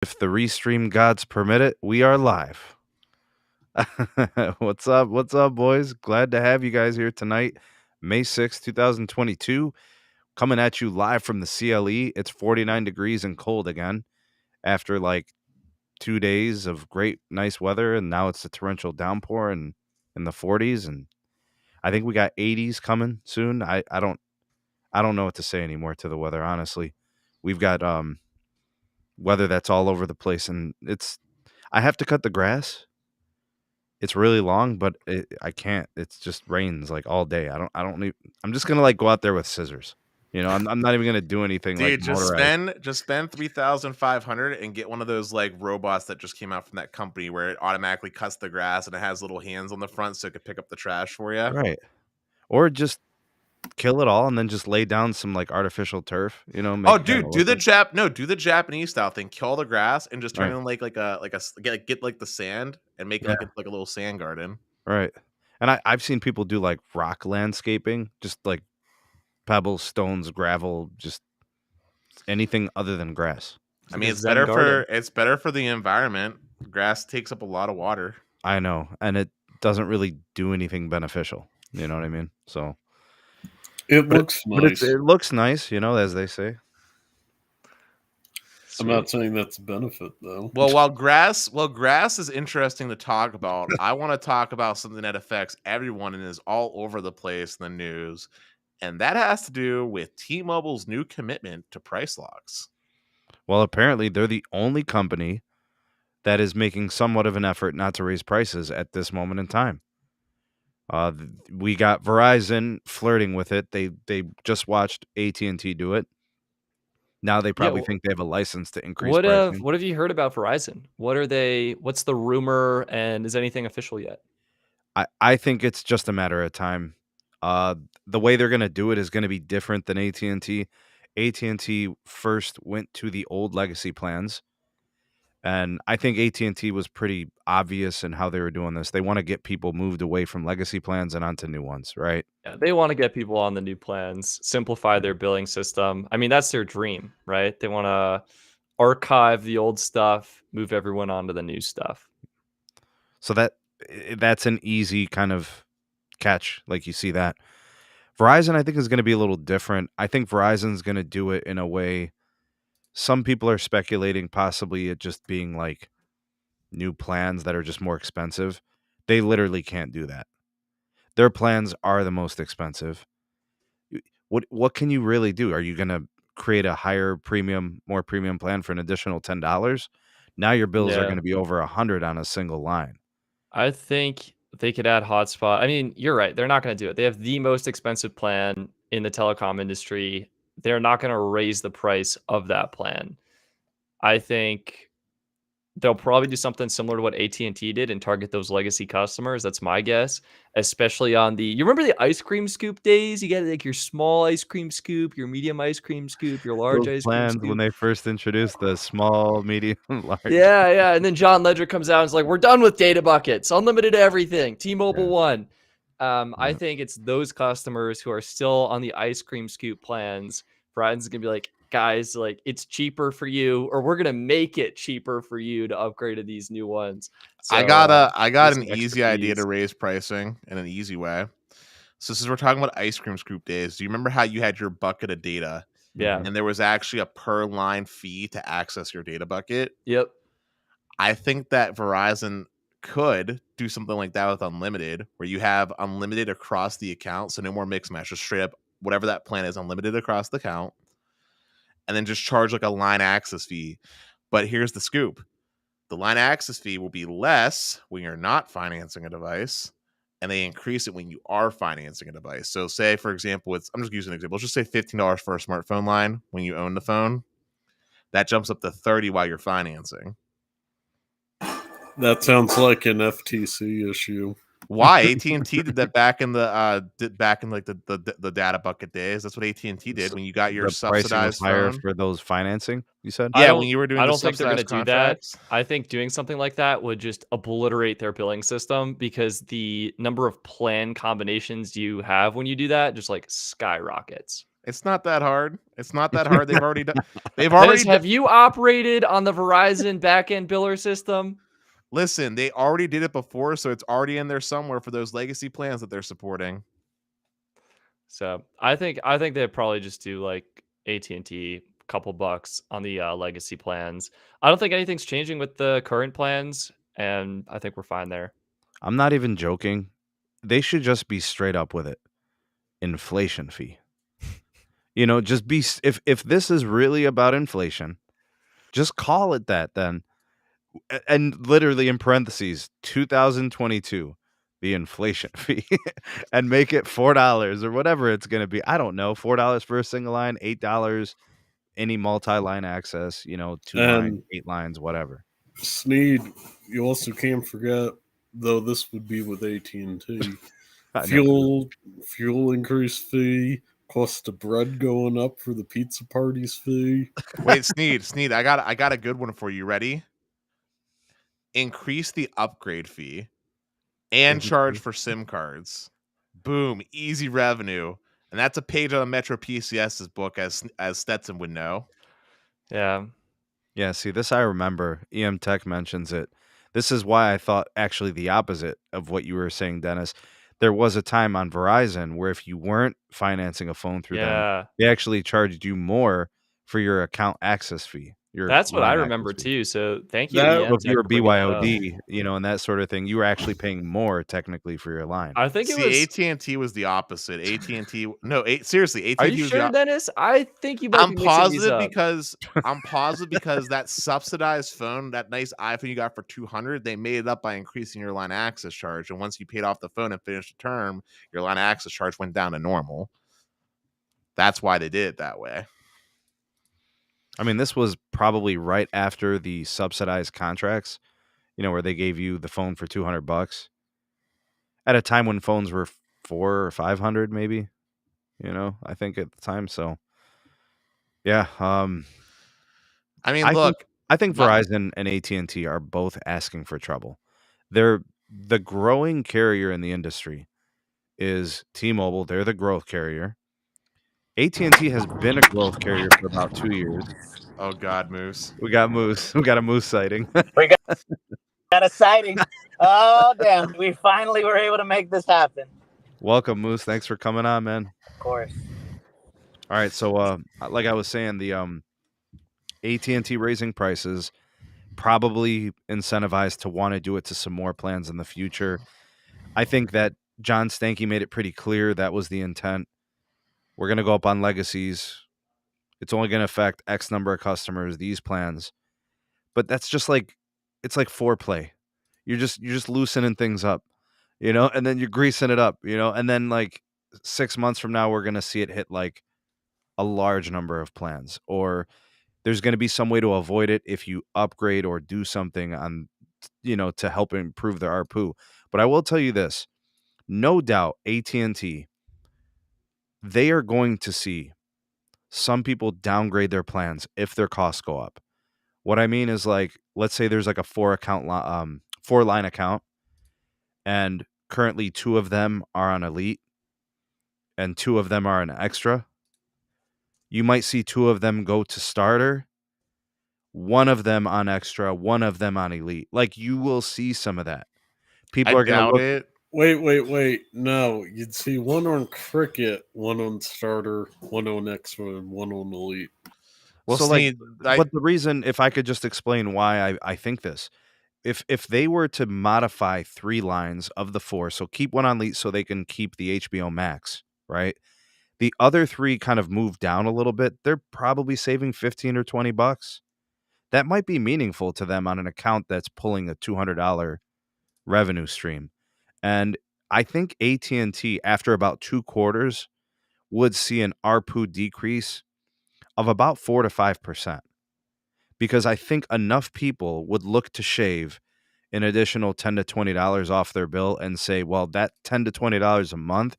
If the restream gods permit it, we are live. What's up? What's up, boys? Glad to have you guys here tonight, May 6th, 2022. Coming at you live from the CLE. It's 49 degrees and cold again after like 2 days of great, nice weather. And now it's a torrential downpour and in the 40s. And I think we got 80s coming soon. I don't know what to say anymore to the weather, honestly. We've got weather that's all over the place, and I have to cut the grass. It's really long, but I can't. It's just rains like all day. I don't need. I'm just gonna like go out there with scissors. I'm not even gonna do anything like Dude, motorized. just spend 3,500 and get one of those like robots that just came out from that company where it automatically cuts the grass and it has little hands on the front so it could pick up the trash for you. Right. Or just kill it all and then just lay down some like artificial turf. Oh, Make it kinda dude, look like. do the Japanese style thing. Kill the grass and just turn Right. it in get like the sand and make it Yeah. like a little sand garden. Right. And I've seen people do like rock landscaping, just like pebbles, stones, gravel, just anything other than grass. I mean, Like a Zen garden. it's better for the environment. Grass takes up a lot of water. I know, and it doesn't really do anything beneficial. You know what I mean? So It looks nice. it looks nice, as they say. I'm not saying that's a benefit, though. Well, while grass is interesting to talk about, I want to talk about something that affects everyone and is all over the place in the news, and that has to do with T-Mobile's new commitment to price locks. Well, apparently they're the only company that is making somewhat of an effort not to raise prices at this moment in time. We got Verizon flirting with it. They just watched AT&T do it. Now they probably think they have a license to increase pricing. What have you heard about Verizon? What's the rumor, and is anything official yet? I think it's just a matter of time. The way they're going to do it is going to be different than AT&T. AT&T first went to the old legacy plans, and I think AT&T was pretty obvious in how they were doing this. They want to get people moved away from legacy plans and onto new ones, right? Yeah, they want to get people on the new plans, simplify their billing system. I mean, that's their dream, right? They want to archive the old stuff, move everyone onto the new stuff. So that's an easy kind of catch. Like you see that. Verizon, I think, is going to be a little different. I think Verizon's going to do it in a way. Some people are speculating possibly it just being like new plans that are just more expensive. They literally can't do that. Their plans are the most expensive. What can you really do? Are you going to create a higher premium, more premium plan for an additional $10? Now your bills are going to be over $100 on a single line. I think they could add hotspot. I mean, you're right. They're not going to do it. They have the most expensive plan in the telecom industry. They're not going to raise the price of that plan. I think they'll probably do something similar to what AT&T did and target those legacy customers. That's my guess, especially on you remember the ice cream scoop days? You get like your small ice cream scoop, your medium ice cream scoop, your large Those ice cream plans scoop. when they first introduced the small, medium, large. Yeah. And then John Ledger comes out and is like, we're done with data buckets, unlimited everything, T-Mobile One. I think it's those customers who are still on the ice cream scoop plans. Verizon's going to be like, guys, like it's cheaper for you, or we're going to make it cheaper for you to upgrade to these new ones. So, I got an easy idea to raise pricing in an easy way. So since we're talking about ice cream scoop days, do you remember how you had your bucket of data? Yeah. And there was actually a per line fee to access your data bucket? Yep. I think that Verizon could do something like that with unlimited, where you have unlimited across the account. So no more mix match, just straight up whatever that plan is, unlimited across the account. And then just charge like a line access fee. But here's the scoop. The line access fee will be less when you're not financing a device, and they increase it when you are financing a device. So say, for example, I'm just using an example. Let's just say $15 for a smartphone line when you own the phone. That jumps up to $30 while you're financing. That sounds like an FTC issue. Why? AT&T did that back in the data bucket days. That's what AT&T did when you got your subsidized higher phone for those financing. You said, yeah, when you were doing. I don't think they're going to do that. Contracts. I think doing something like that would just obliterate their billing system, because the number of plan combinations you have when you do that just like skyrockets. It's not that hard. It's not that hard. They've already done. Dennis, have you operated on the Verizon backend biller system? Listen, they already did it before, so it's already in there somewhere for those legacy plans that they're supporting. So I think they probably just do like AT&T, couple bucks on the legacy plans. I don't think anything's changing with the current plans, and I think we're fine there. I'm not even joking. They should just be straight up with it. Inflation fee. Just be if this is really about inflation, just call it that then. And literally in parentheses, 2022, the inflation fee, and make it $4 or whatever it's going to be. I don't know, $4 for a single line, $8 any multi-line access, 2 lines, 8 lines, whatever. Sneed, you also can't forget, though this would be with AT&T, fuel increase fee, cost of bread going up for the pizza parties fee. Wait, Sneed, I got a good one for you. Ready? Increase the upgrade fee and charge for SIM cards. Boom, easy revenue. And that's a page on Metro PCS's book, as Stetson would know. Yeah. Yeah, see, this I remember. EM Tech mentions it. This is why I thought actually the opposite of what you were saying, Dennis. There was a time on Verizon where if you weren't financing a phone through them, they actually charged you more for your account access fee. That's what I remember too. So thank you. If you were BYOD, and that sort of thing, you were actually paying more technically for your line. I think it was AT&T was the opposite. AT&T, no, seriously, AT&T. Are you sure, Dennis? I think you might I'm positive because that subsidized phone, that nice iPhone you got for $200, they made it up by increasing your line access charge. And once you paid off the phone and finished the term, your line access charge went down to normal. That's why they did it that way. I mean, this was probably right after the subsidized contracts, where they gave you the phone for $200 at a time when phones were $400 or $500, maybe, I think at the time. So, yeah. I think Verizon and AT&T are both asking for trouble. They're the growing carrier in the industry is T-Mobile. They're the growth carrier. AT&T has been a growth carrier for about 2 years. Oh God, Moose. We got Moose. We got a Moose sighting. We got a sighting. Oh, damn. We finally were able to make this happen. Welcome, Moose. Thanks for coming on, man. Of course. All right. So, like I was saying, the AT&T raising prices probably incentivized to want to do it to some more plans in the future. I think that John Stankey made it pretty clear that was the intent. We're going to go up on legacies. It's only going to affect X number of customers, these plans. But that's just like, it's like foreplay. You're just loosening things up, and then you're greasing it up, and then like 6 months from now, we're going to see it hit like a large number of plans, or there's going to be some way to avoid it if you upgrade or do something on, to help improve their ARPU. But I will tell you this, no doubt AT&T, they are going to see some people downgrade their plans if their costs go up. What I mean is, like, let's say there's like a 4-line account, and currently 2 of them are on Elite and 2 of them are on Extra. You might see 2 of them go to Starter, 1 of them on Extra, 1 of them on Elite. Like, you will see some of that. People are going to look it. Wait. No, you'd see 1 on Cricket, 1 on Starter, 1 on Extra, and 1 on Elite. Well, so but the reason, if I could just explain why I think this, if they were to modify 3 lines of the 4, so keep 1 on Elite so they can keep the HBO Max, right? The other 3 kind of move down a little bit. They're probably saving $15 or $20. That might be meaningful to them on an account that's pulling a $200 revenue stream. And I think AT&T, after about 2 quarters, would see an ARPU decrease of about 4 to 5%. Because I think enough people would look to shave an additional $10 to $20 off their bill and say, well, that $10 to $20 a month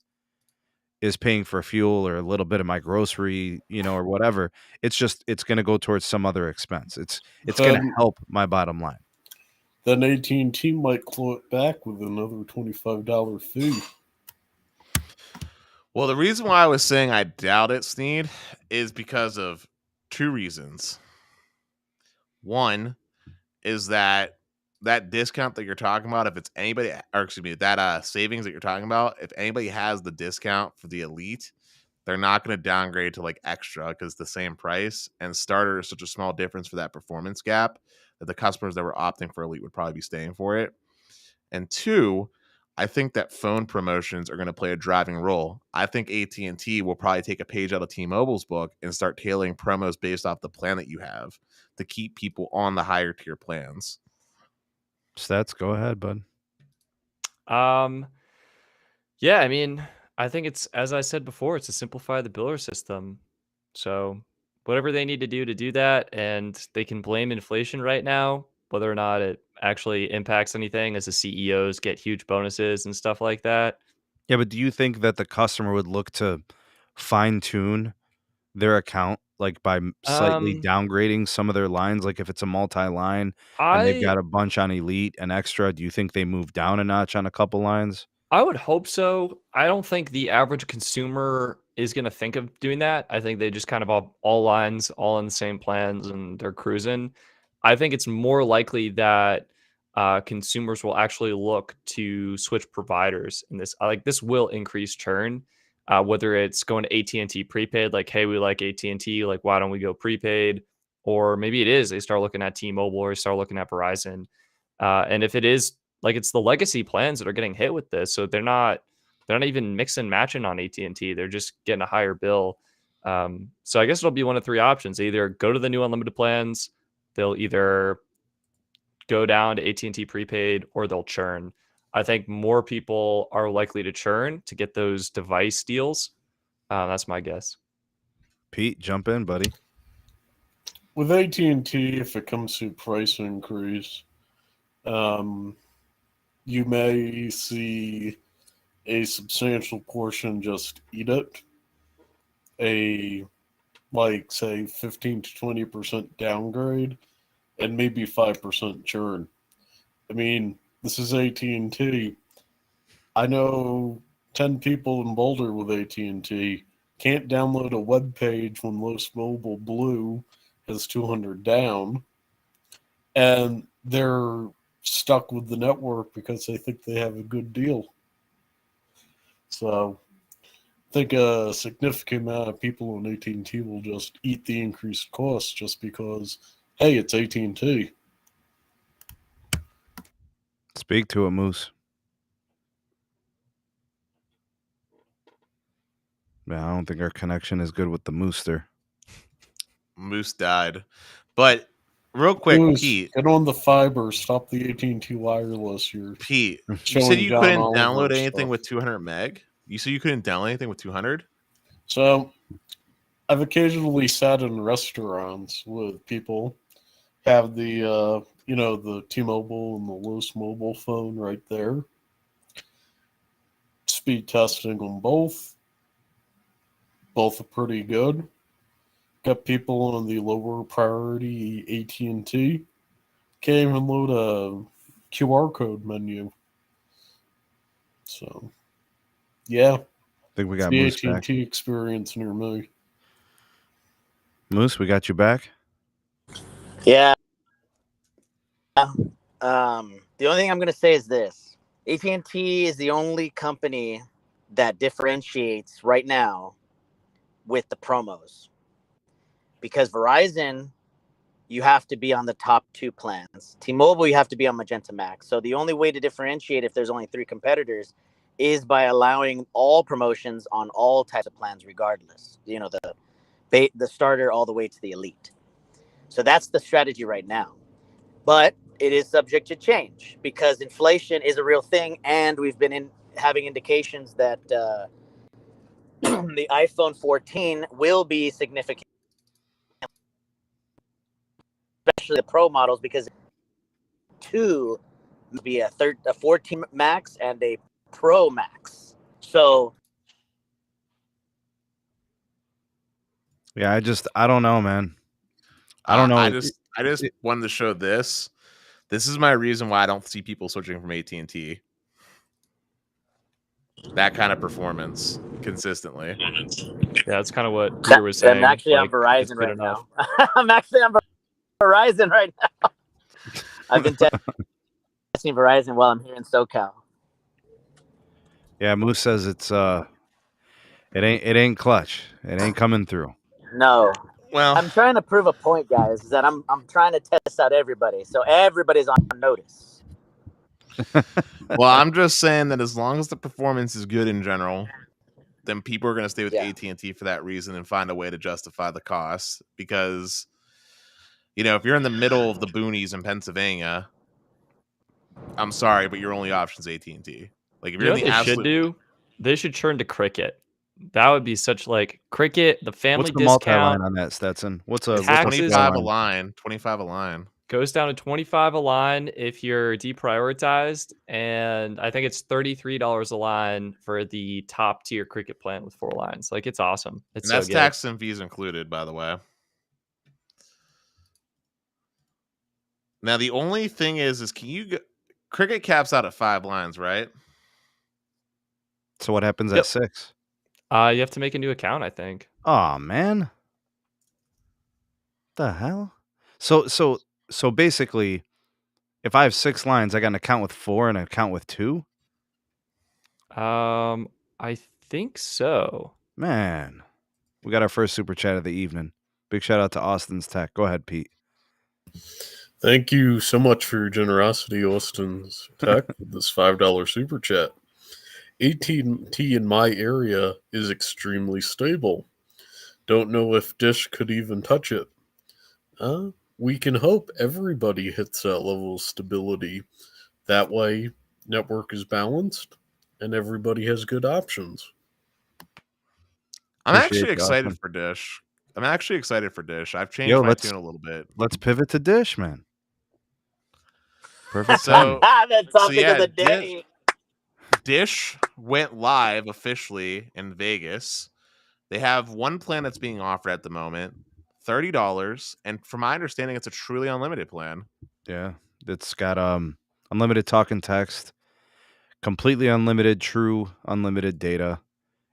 is paying for fuel or a little bit of my grocery, or whatever. It's going to go towards some other expense. It's going to help my bottom line. Then AT&T might claw it back with another $25 fee. Well, the reason why I was saying I doubt it, Sneed, is because of two reasons. One is that discount that you're talking about, if it's anybody, or excuse me, that savings that you're talking about, if anybody has the discount for the Elite, they're not going to downgrade to like extra because the same price, and starter is such a small difference for that performance gap that the customers that were opting for Elite would probably be staying for it. And two, I think that phone promotions are going to play a driving role. I think AT&T will probably take a page out of T-Mobile's book and start tailoring promos based off the plan that you have to keep people on the higher tier plans. Stats, go ahead, bud. Yeah, I mean, I think it's, as I said before, it's to simplify the biller system. So whatever they need to do that, and they can blame inflation right now, whether or not it actually impacts anything as the CEOs get huge bonuses and stuff like that. Yeah, but do you think that the customer would look to fine tune their account like by slightly downgrading some of their lines? Like if it's a multi-line and they've got a bunch on Elite and Extra, do you think they move down a notch on a couple lines? I would hope so. I don't think the average consumer is going to think of doing that. I think they just kind of all lines, all in the same plans, and they're cruising. I think it's more likely that consumers will actually look to switch providers in this. Like this will increase churn, whether it's going to AT&T prepaid, like, hey, we like AT&T, like, why don't we go prepaid? Or maybe it is they start looking at T-Mobile or start looking at Verizon. And if it is, like, it's the legacy plans that are getting hit with this, so they're not even mix and matching on AT&T. They're just getting a higher bill. So I guess it'll be one of three options: they either go to the new unlimited plans, they'll either go down to AT&T prepaid, or they'll churn. I think more people are likely to churn to get those device deals. That's my guess. Pete, jump in, buddy. With AT&T, if it comes to price increase, you may see a substantial portion just eat it. Say 15 to 20% downgrade and maybe 5% churn. I mean, this is AT&T. I know 10 people in Boulder with AT&T can't download a web page when Los Mobile Blue has 200 down, and they're stuck with the network because they think they have a good deal. So I think a significant amount of people on AT&T will just eat the increased cost just because, hey, it's AT&T. Speak to it, Moose. Man, I don't think our connection is good with the Mooster. Moose died. But real quick, Moose, Pete, get on the fiber. Stop the AT&T wireless. Pete, you said you couldn't download anything with 200 meg? You said you couldn't download anything with 200? So I've occasionally sat in restaurants with people have the the T-Mobile and the Los Mobile phone right there. Speed testing on both. Both are pretty good. Got people on the lower priority AT&T. Can't even load a QR code menu. So, yeah. I think we got the Moose AT&T back. experience near me. Moose, we got you back? Yeah. The only thing I'm going to say is this. AT&T is the only company that differentiates right now with the promos. Because Verizon, you have to be on the top two plans. T-Mobile, you have to be on Magenta MAX. So the only way to differentiate if there's only three competitors is by allowing all promotions on all types of plans regardless. You know, the starter all the way to the Elite. So that's the strategy right now. But it is subject to change because inflation is a real thing, and we've been having indications that the iPhone 14 will be significant, especially the Pro models, because two will be a 14 Max and a Pro Max. So yeah, I don't know, man. I don't know. I just wanted to show this. This is my reason why I don't see people switching from AT&T. that kind of performance consistently. Yeah, that's kind of what Peter was saying. I'm actually on it's Verizon good right enough. now. I'm actually on Verizon right now. I've been testing Verizon while I'm here in SoCal. Yeah, Moose says it ain't clutch. It ain't coming through. No, Well, I'm trying to prove a point, guys. Is that I'm trying to test out everybody, so everybody's on notice. well, I'm just saying that as long as the performance is good in general, then people are going to stay with AT&T for that reason and find a way to justify the cost. Because, if you're in the middle of the boonies in Pennsylvania, I'm sorry, but your only option is AT&T. Like, if you're in the Should do? They should turn to Cricket. That would be such Cricket, the family What's the discount. multi-line on that, Stetson? What's a 25 a line? 25 a line. Goes down to 25 a line if you're deprioritized, and I think it's $33 a line for the top tier Cricket plan with 4 lines. It's awesome. It's and that's so good. tax and fees included, by the way. Now the only thing is can you Cricket caps out at 5 lines, right? So what happens at 6? You have to make a new account, I think. Oh man, the hell? So basically, if I have 6 lines, I got an account with 4 and an account with 2. I think so. Man, we got our first super chat of the evening. Big shout out to Austin's Tech. Go ahead, Pete. Thank you so much for your generosity, Austin's Tech, with this $5 super chat. AT&T in my area is extremely stable. Don't know if Dish could even touch it. We can hope everybody hits that level of stability. That way, network is balanced and everybody has good options. I'm actually excited for Dish. I've changed my tune a little bit. Let's pivot to Dish, man. Perfect. So the topic of the day. Dish went live officially in Vegas. They have one plan that's being offered at the moment, $30, and from my understanding, it's a truly unlimited plan. Yeah, it's got unlimited talk and text, completely unlimited, true unlimited data.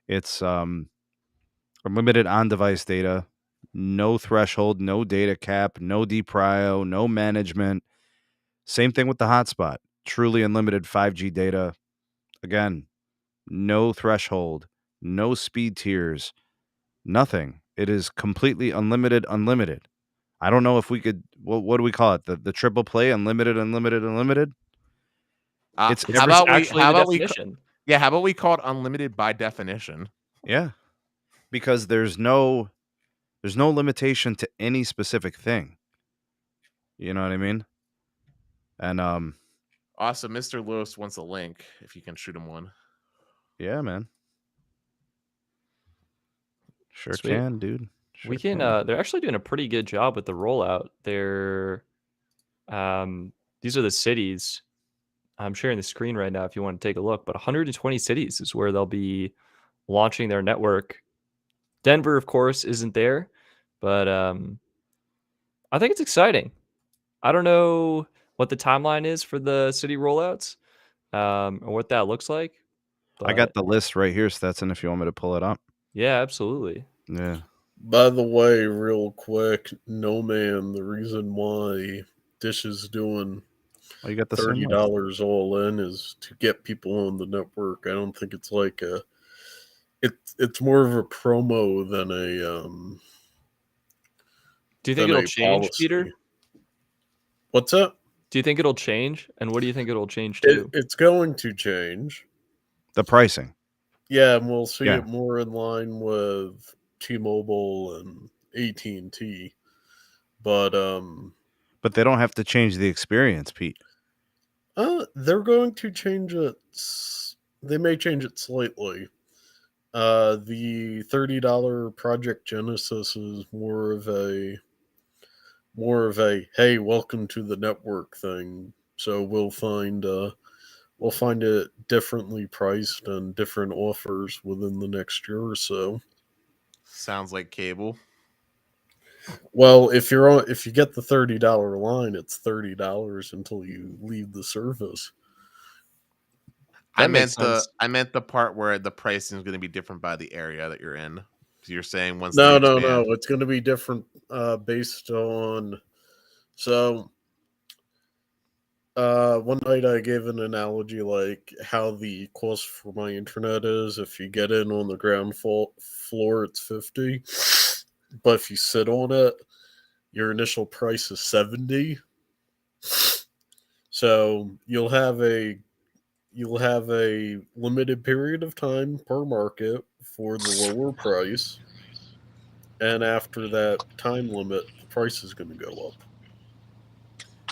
It's unlimited on-device data, no threshold, no data cap, no deprio, no management. Same thing with the hotspot. Truly unlimited 5G data. Again, no threshold, no speed tiers, nothing. It is completely unlimited. I don't know if we could. What do we call it? The triple play, unlimited. How about we call it unlimited by definition? Yeah, because there's no limitation to any specific thing. You know what I mean? And awesome. Mr. Lewis wants a link if you can shoot him one. Yeah, man. Sure Sweet. Can, dude. Sure we can. They're actually doing a pretty good job with the rollout. They're these are the cities. I'm sharing the screen right now if you want to take a look, but 120 cities is where they'll be launching their network. Denver, of course, isn't there, but I think it's exciting. I don't know what the timeline is for the city rollouts or what that looks like. I got the list right here, Stetson, if you want me to pull it up. Yeah, absolutely. Yeah. By the way, real quick, no man, the reason why Dish is doing you got the $30 all in is to get people on the network. I don't think it's like it's more of a promo than a Do you think it'll change, policy. Peter? What's up? Do you think it'll change? And what do you think it'll change to? It's going to change. The pricing. Yeah, and we'll see it more in line with T-Mobile and AT&T. But they don't have to change the experience, Pete. They're going to change it. They may change it slightly. The $30 Project Genesis is more of a hey, welcome to the network thing. So we'll find it differently priced and different offers within the next year or so. Sounds like cable. Well, if you get the $30 line, it's $30 until you leave the service. That makes sense. I meant the part where the pricing is going to be different by the area that you're in. So you're saying once No, they no, expand. no. It's going to be different based on. So, one night I gave an analogy like how the cost for my internet is. If you get in on the ground floor, it's 50, but if you sit on it, your initial price is 70. So you'll have a limited period of time per market for the lower price, and after that time limit, the price is going to go up.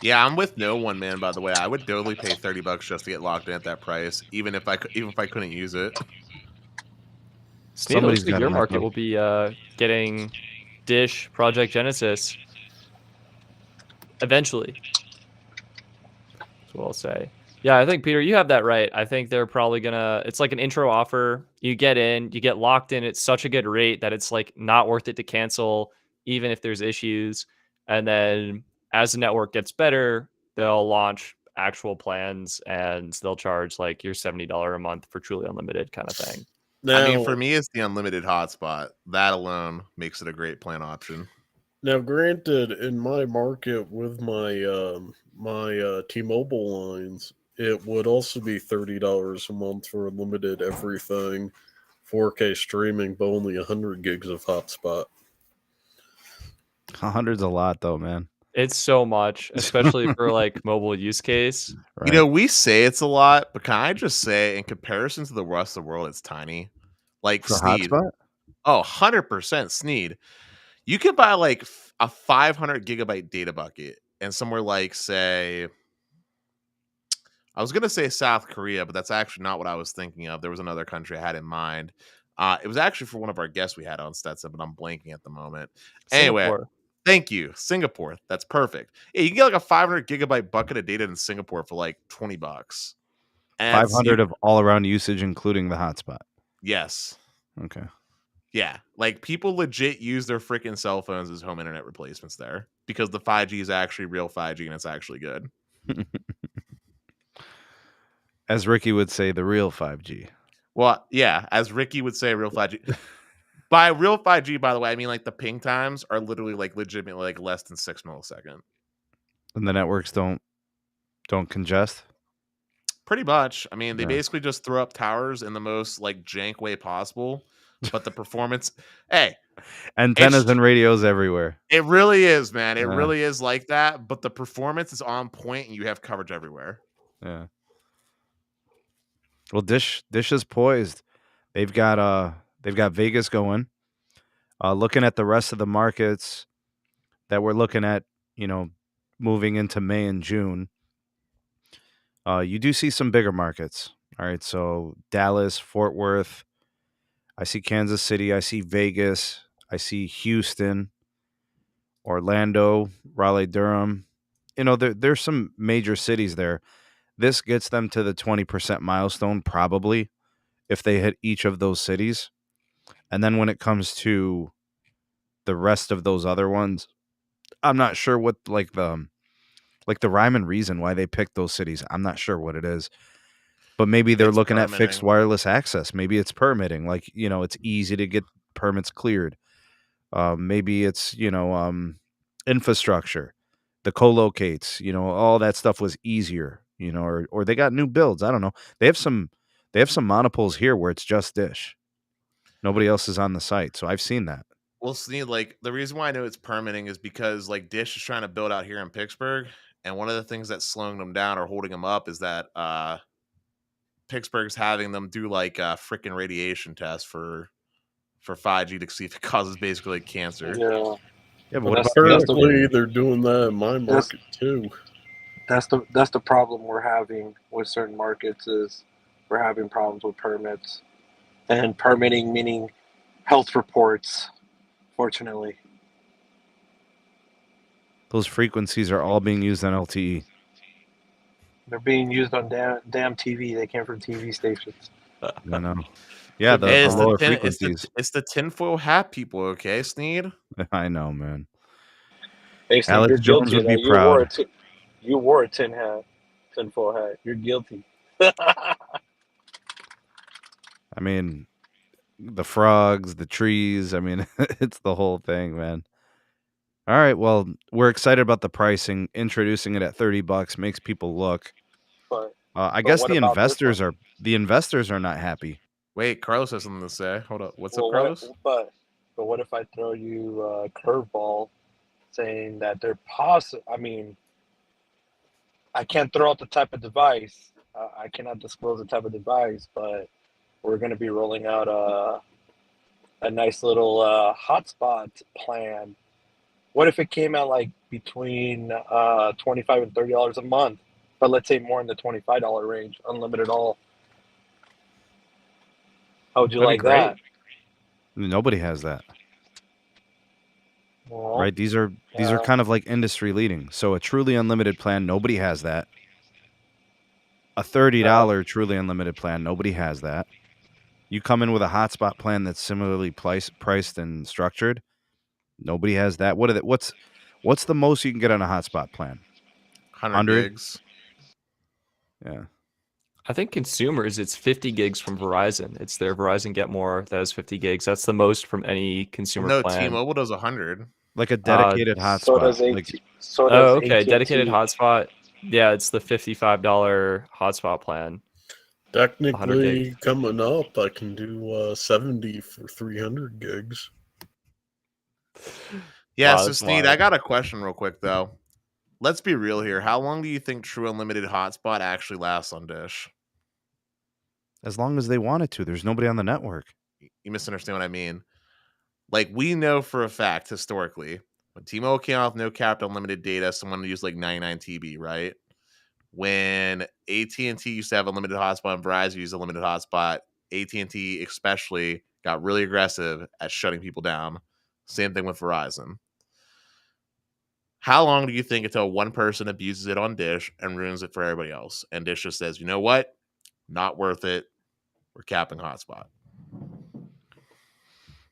Yeah, I'm with no one, man. By the way, I would totally pay $30 just to get locked in at that price, even if I couldn't use it. Sneed, it looks Somebody's like got your to market know. will be getting Dish Project Genesis eventually. That's what I'll say. Yeah, I think, Peter, you have that right. I think they're probably gonna. It's like an intro offer. You get in, you get locked in. It's such a good rate that it's like not worth it to cancel, even if there's issues. And then as the network gets better, they'll launch actual plans and they'll charge like your $70 a month for truly unlimited kind of thing. I mean, Now, for me, it's the unlimited hotspot. That alone makes it a great plan option. now, granted, in my market with my T-Mobile lines, it would also be $30 a month for unlimited everything, 4K streaming, but only 100 gigs of hotspot. 100's a lot, though, man. It's so much, especially for like mobile use case. Right. You know, we say it's a lot, but can I just say, in comparison to the rest of the world, it's tiny. Like For Sneed. hotspot? Oh, 100% Sneed. You could buy like a 500 gigabyte data bucket and somewhere like, say, I was going to say South Korea, but that's actually not what I was thinking of. There was another country I had in mind. It was actually for one of our guests we had on Stetson, but I'm blanking at the moment. Anyway, Singapore. thank you. Singapore. That's perfect. Yeah, you can get like a 500 gigabyte bucket of data in Singapore for like $20. And 500 of all around usage, including the hotspot. Yes. Okay. Yeah. Like people legit use their freaking cell phones as home internet replacements there because the 5G is actually real 5G and it's actually good. As Ricky would say, the real 5G. Well, yeah, as Ricky would say, real 5G. By real 5G, by the way, I mean like the ping times are literally like legitimately like less than 6 milliseconds. And the networks don't congest? Pretty much. I mean, they Yeah. basically just throw up towers in the most like jank way possible, but the performance, hey, Antennas and radios everywhere. it really is, man. It Yeah. really is like that, but the performance is on point and you have coverage everywhere. Yeah. Well, Dish is poised. They've got Vegas going. Looking at the rest of the markets that we're looking at, moving into May and June. You do see some bigger markets. All right, so Dallas, Fort Worth. I see Kansas City. I see Vegas. I see Houston, Orlando, Raleigh-Durham. There's some major cities there. This gets them to the 20% milestone, probably, if they hit each of those cities. And then when it comes to the rest of those other ones, I'm not sure what the rhyme and reason why they picked those cities. I'm not sure what it is. But maybe they're It's looking at fixed permitting. wireless access. Maybe it's permitting. It's easy to get permits cleared. Maybe it's, infrastructure, the co-locates, all that stuff was easier, or they got new builds. I don't know. They have some monopoles here where it's just Dish. Nobody else is on the site. So I've seen that. Well, Sneed, like the reason why I know it's permitting is because like Dish is trying to build out here in Pittsburgh, and one of the things that's slowing them down or holding them up is that Pittsburgh's having them do like a freaking radiation test for 5G to see if it causes basically like cancer. Yeah, Yeah, but Well, what that's- about the other Apparently, they're doing that in my market too. that's the problem we're having with certain markets is we're having problems with permits, and permitting meaning health reports. Fortunately, Those frequencies are all being used on LTE. they're being used on damn TV. They came from TV stations. I know. Yeah, the Hey, lower frequencies. it's the tinfoil hat people, okay, Sneed? I know, man. Hey, Steve, Alex you're Jones guilty would of be that. proud. You wore a tinfoil hat. You're guilty. I mean, the frogs, the trees. I mean, it's the whole thing, man. All right. Well, we're excited about the pricing. Introducing it at $30 makes people look. But I but guess what about this one? the investors are not happy. Wait, Carlos has something to say. Hold up. What's up, Well, Carlos? but what if I throw you a curveball saying that I mean, I can't throw out the type of device. I cannot disclose the type of device, but we're going to be rolling out a nice little hotspot plan. What if it came out like between $25 and $30 a month, but let's say more in the $25 range, unlimited all? How would you That'd be like great. that? Nobody has that, Well, right? These are kind of like industry leading. So a truly unlimited plan, nobody has that. A $30 truly unlimited plan, nobody has that. You come in with a hotspot plan that's similarly priced and structured, nobody has that. What's the most you can get on a hotspot plan? 100 gigs. Yeah. I think consumers, it's 50 gigs from Verizon. It's their Verizon Get More that has 50 gigs. That's the most from any consumer No, plan. T-Mobile does 100. Like a dedicated hotspot. So does okay. AT&T. Dedicated hotspot. Yeah, it's the $55 hotspot plan. 100 Technically, gig. coming up, I can do 70 for 300 gigs. Yeah, Wow, so that's Sneed, wild. I got a question real quick, though. Let's be real here. How long do you think True Unlimited Hotspot actually lasts on Dish? As long as they wanted to. There's nobody on the network. You misunderstand what I mean. Like, we know for a fact, historically, when T-Mobile came out with no capped unlimited data, someone used like 99 TB, right? When AT&T used to have unlimited hotspot and Verizon used unlimited hotspot, AT&T especially got really aggressive at shutting people down. Same thing with Verizon. How long do you think until one person abuses it on Dish and ruins it for everybody else? And Dish just says, you know what? Not worth it. We're capping hotspot.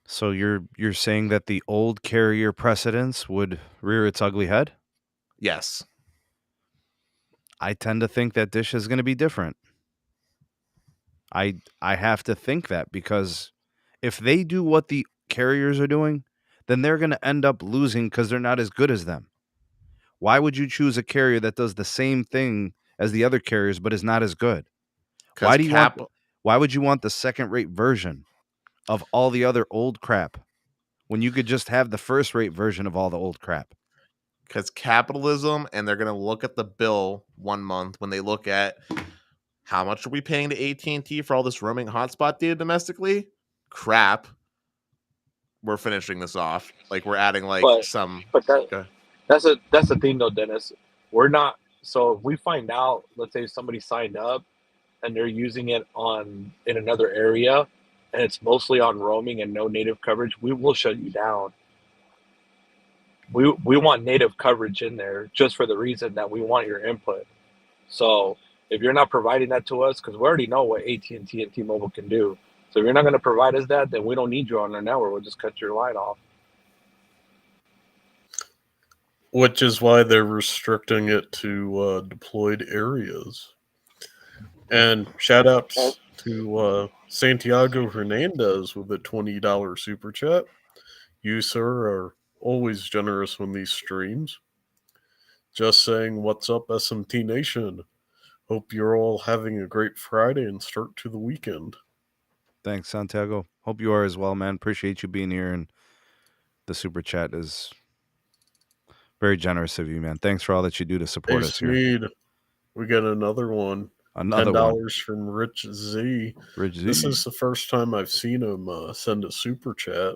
So you're saying that the old carrier precedence would rear its ugly head? Yes. I tend to think that Dish is going to be different. I have to think that, because if they do what the carriers are doing, then they're going to end up losing because they're not as good as them. Why would you choose a carrier that does the same thing as the other carriers but is not as good? Why would you want the second-rate version of all the other old crap when you could just have the first-rate version of all the old crap? Because capitalism, and they're going to look at the bill one month when they look at how much are we paying to AT&T for all this roaming hotspot data domestically? Crap. We're finishing this off. Like, we're adding But that's the thing though, Dennis. We're not. So if we find out, let's say somebody signed up and they're using it in another area, and it's mostly on roaming and no native coverage, we will shut you down. We want native coverage in there just for the reason that we want your input. So if you're not providing that to us, because we already know what AT&T and T-Mobile can do. So if you're not going to provide us that, then we don't need you on our network. We'll just cut your line off. Which is why they're restricting it to deployed areas. And shout outs to Santiago Hernandez with a $20 super chat. You, sir, are always generous on these streams. Just saying, what's up, SMT Nation? Hope you're all having a great Friday and start to the weekend. Thanks, Santiago. Hope you are as well, man. Appreciate you being here, and the super chat is very generous of you, man. Thanks for all that you do to support us here. We got another one. $10 from Rich Z. This is the first time I've seen him send a super chat.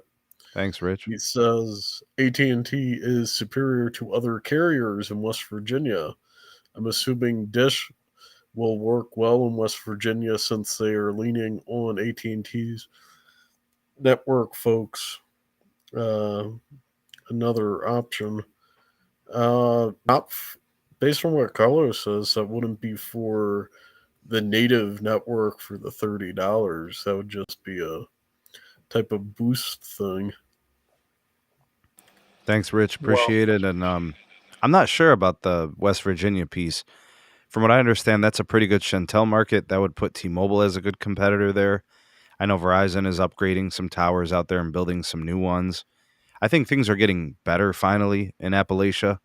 Thanks, Rich. He says AT&T is superior to other carriers in West Virginia. I'm assuming Dish will work well in West Virginia since they are leaning on AT&T's network, folks. Another option. Not based on what Carlos says, that wouldn't be for the native network for the $30. That would just be a type of boost thing. Thanks, Rich. Appreciate it. And I'm not sure about the West Virginia piece. From what I understand, that's a pretty good Chantel market. That would put T-Mobile as a good competitor there. I know Verizon is upgrading some towers out there and building some new ones. I think things are getting better finally in Appalachia.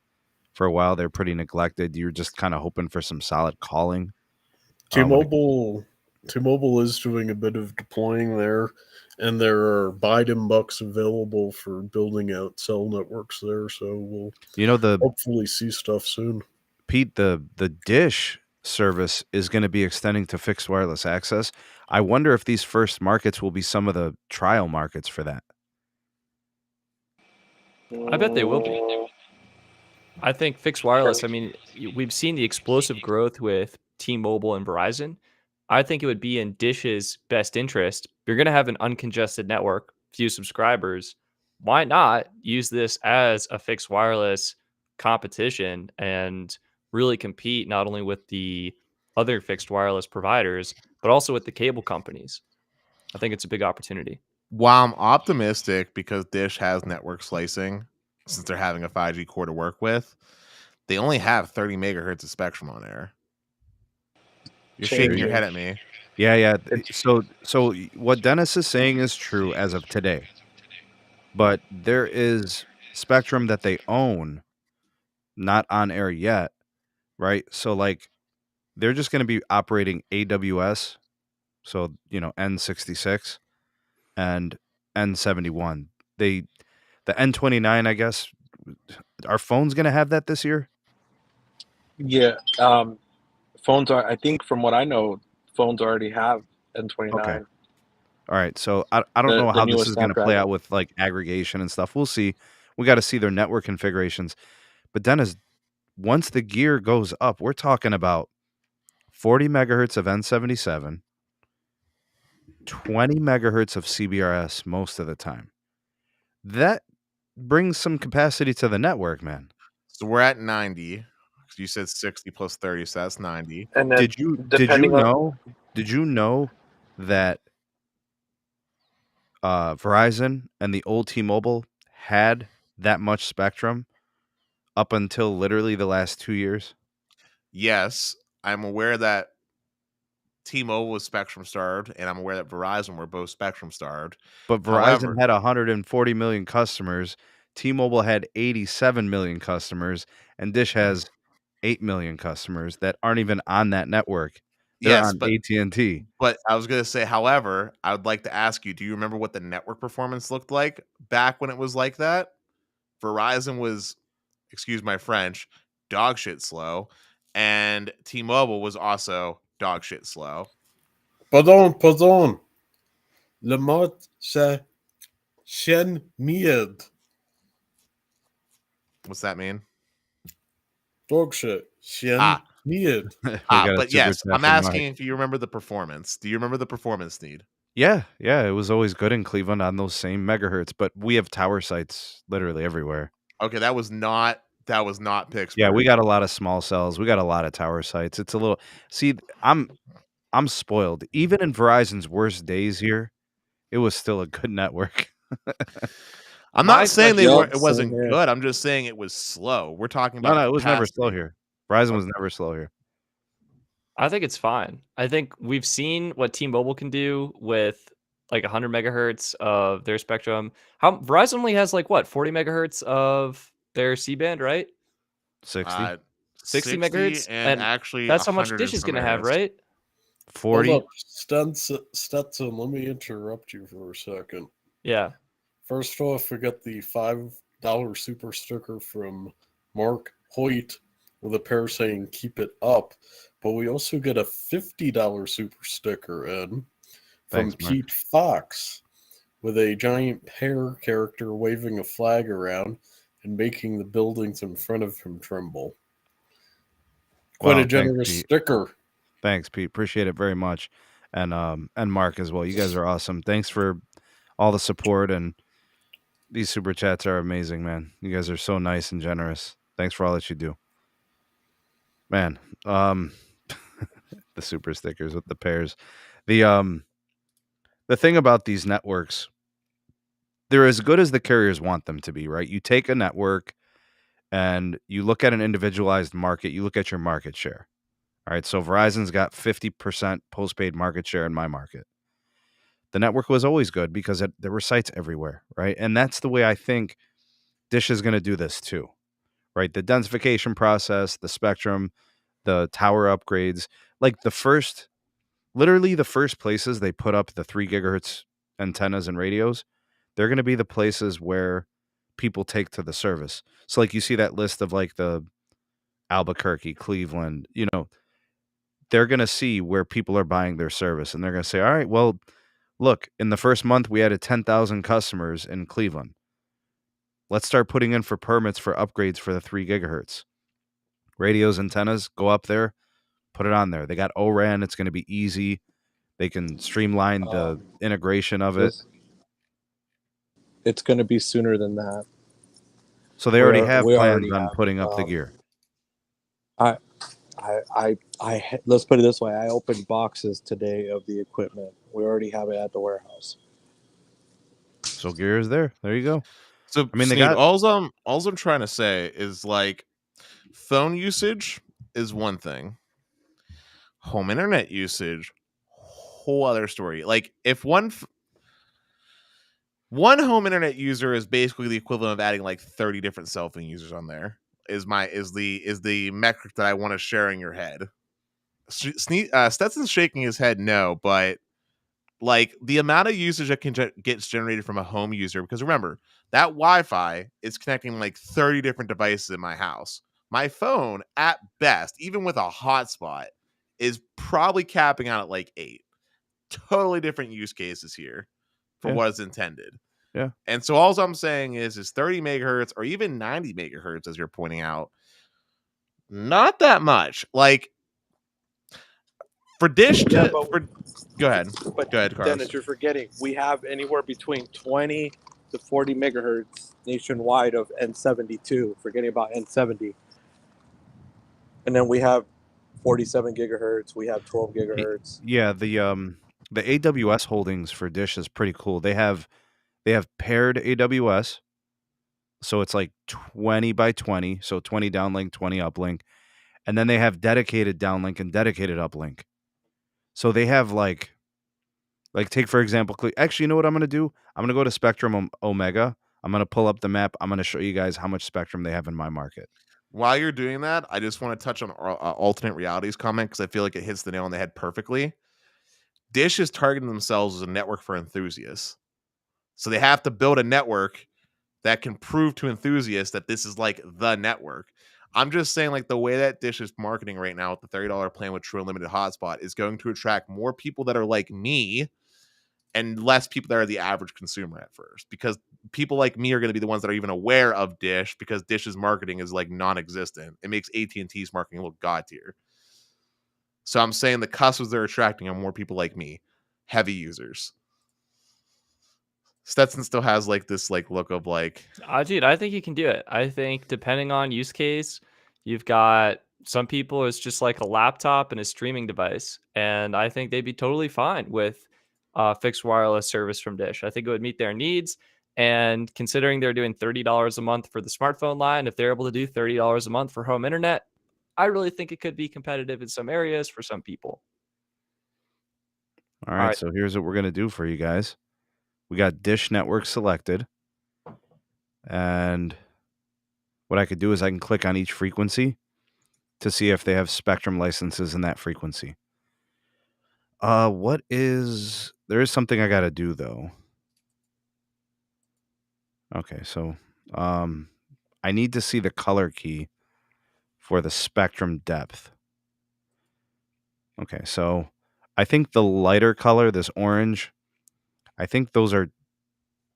For a while, they're pretty neglected. You're just kind of hoping for some solid calling. T-Mobile is doing a bit of deploying there, and there are Biden bucks available for building out cell networks there. So we'll hopefully see stuff soon. Pete, the Dish service is going to be extending to fixed wireless access. I wonder if these first markets will be some of the trial markets for that. I bet they will be. I think fixed wireless, I mean, we've seen the explosive growth with T-Mobile and Verizon. I think it would be in Dish's best interest. You're going to have an uncongested network, few subscribers. Why not use this as a fixed wireless competition and really compete not only with the other fixed wireless providers, but also with the cable companies? I think it's a big opportunity. While I'm optimistic because Dish has network slicing, since they're having a 5G core to work with, they only have 30 megahertz of spectrum on air. You're shaking your head at me. Yeah. So what Dennis is saying is true as of today. But there is spectrum that they own, not on air yet, right? So like they're just going to be operating AWS, so N66 and N71. The N29, I guess. Are phones going to have that this year? Yeah, phones are. I think from what I know, phones already have N29. Okay. All right. So I don't know how this is going to play out with like aggregation and stuff. We'll see. We got to see their network configurations. But Dennis, once the gear goes up, we're talking about 40 megahertz of N77, 20 megahertz of CBRS most of the time. That brings some capacity to the network, man. So we're at 90. You said 60 plus 30, so that's 90. And then Did you know that Verizon and the old T-Mobile had that much spectrum up until literally the last 2 years? Yes, I'm aware that T-Mobile was spectrum starved, and I'm aware that Verizon were both spectrum starved. But Verizon had 140 million customers. T-Mobile had 87 million customers, and Dish has 8 million customers that aren't even on that network. They're on AT&T. But I was going to say, however, I would like to ask you, do you remember what the network performance looked like back when it was like that? Verizon was, excuse my French, dog shit slow, and T-Mobile was also dog shit slow. Pardon. Le mot c'est chien mied. What's that mean? Dog shit. Chien mied. But yes, I'm asking if you remember the performance. Do you remember the performance need? Yeah, it was always good in Cleveland on those same megahertz, but we have tower sites literally everywhere. Okay, that was not Pittsburgh. Yeah, we got a lot of small cells. We got a lot of tower sites. It's a little I'm spoiled. Even in Verizon's worst days here, it was still a good network. I'm not saying it wasn't good. I'm just saying it was slow. We're talking about it was never slow here. Verizon was never slow here. I think it's fine. I think we've seen what T-Mobile can do with like 100 megahertz of their spectrum. Verizon only has like what 40 megahertz of their C-band, right? 60 megahertz, and actually that's how much Dish is going to have, right? 40. Hold up, Stetson, let me interrupt you for a second. Yeah. First off, we got the $5 super sticker from Mark Hoyt with a pair saying "Keep it up," but we also get a $50 super sticker in from Pete Fox with a giant pear character waving a flag around and making the buildings in front of him tremble. Quite a generous sticker. Thanks, Pete. Appreciate it very much. And Mark as well. You guys are awesome. Thanks for all the support, and these super chats are amazing, man. You guys are so nice and generous. Thanks for all that you do. Man, the super stickers with the pairs. The thing about these networks, they're as good as the carriers want them to be, right? You take a network and you look at an individualized market, you look at your market share. All right, so Verizon's got 50% postpaid market share in my market. the network was always good because there were sites everywhere, right? And that's the way I think Dish is going to do this too, right? The densification process, the spectrum, the tower upgrades, like literally the first places they put up the 3 gigahertz antennas and radios, they're going to be the places where people take to the service. So like you see that list of like the Albuquerque, Cleveland, they're going to see where people are buying their service and they're going to say, all right, well, look, in the first month we added 10,000 customers in Cleveland. Let's start putting in for permits for upgrades for the 3 gigahertz. Radios, antennas, go up there, put it on there. They got ORAN. It's going to be easy. They can streamline the integration of it. It's going to be sooner than that. So they already have plans on putting up the gear. Let's put it this way. I opened boxes today of the equipment. We already have it at the warehouse. So gear is there. There you go. So I mean, Sneed, all I'm trying to say is like phone usage is one thing. Home internet usage, whole other story. Like if one home internet user is basically the equivalent of adding like 30 different cell phone users on there. Is the metric that I want to share in your head. Stetson's shaking his head no, but like the amount of usage that gets generated from a home user, because remember that Wi-Fi is connecting like 30 different devices in my house. My phone, at best, even with a hotspot, is probably capping out at like 8. Totally different use cases here for what is intended. Yeah. And so all I'm saying is 30 megahertz or even 90 megahertz, as you're pointing out, not that much. Like for Dish go ahead. But go ahead, Carlos. Dennis, you're forgetting we have anywhere between 20 to 40 megahertz nationwide of N72. Forgetting about N70. And then we have 47 gigahertz. We have 12 gigahertz. Yeah, the AWS holdings for Dish is pretty cool. They have paired AWS, so it's like 20 by 20, so 20 downlink, 20 uplink, and then they have dedicated downlink and dedicated uplink. So they have like take for example, actually, you know what I'm going to do? I'm going to go to Spectrum Omega. I'm going to pull up the map. I'm going to show you guys how much spectrum they have in my market. While you're doing that, I just want to touch on alternate realities comment because I feel like it hits the nail on the head perfectly. Dish is targeting themselves as a network for enthusiasts. So they have to build a network that can prove to enthusiasts that this is like the network. I'm just saying, like, the way that Dish is marketing right now with the $30 plan with True Unlimited Hotspot is going to attract more people that are like me and less people that are the average consumer at first, because people like me are going to be the ones that are even aware of Dish because Dish's marketing is like non-existent. It makes AT&T's marketing look god tier. So I'm saying the customers they're attracting are more people like me, heavy users. Stetson still has like this like look of like, dude, I think you can do it. I think depending on use case, you've got some people it's just like a laptop and a streaming device, and I think they'd be totally fine with fixed wireless service from Dish. I think it would meet their needs, and considering they're doing $30 a month for the smartphone line, if they're able to do $30 a month for home internet, I really think it could be competitive in some areas for some people. All right. So here's what we're going to do for you guys. We got Dish Network selected. And what I could do is I can click on each frequency to see if they have spectrum licenses in that frequency. There is something I got to do though. Okay. So, I need to see the color key for the spectrum depth. Okay. So I think the lighter color, this orange, I think those are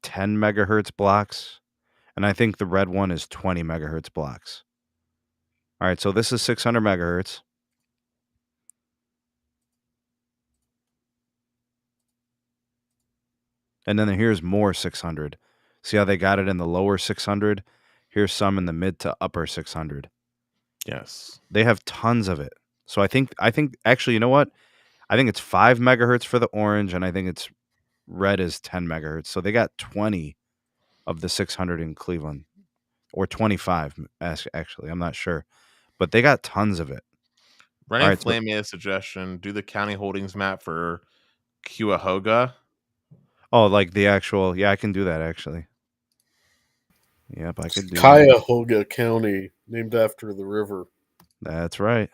10 megahertz blocks. And I think the red one is 20 megahertz blocks. All right, so this is 600 megahertz. And then here's more 600. See how they got it in the lower 600? Here's some in the mid to upper 600. yes. They have tons of it. So I think actually, you know what? I think it's 5 megahertz for the orange, and I think it's red is 10 megahertz. So they got 20 of the 600 in Cleveland. Or 25, actually. I'm not sure. But they got tons of it. Running Flame made a suggestion. Do the county holdings map for Cuyahoga Oh, like the actual. Yeah, I can do that actually. Yep, I could do that. Cuyahoga County, named after the river. That's right.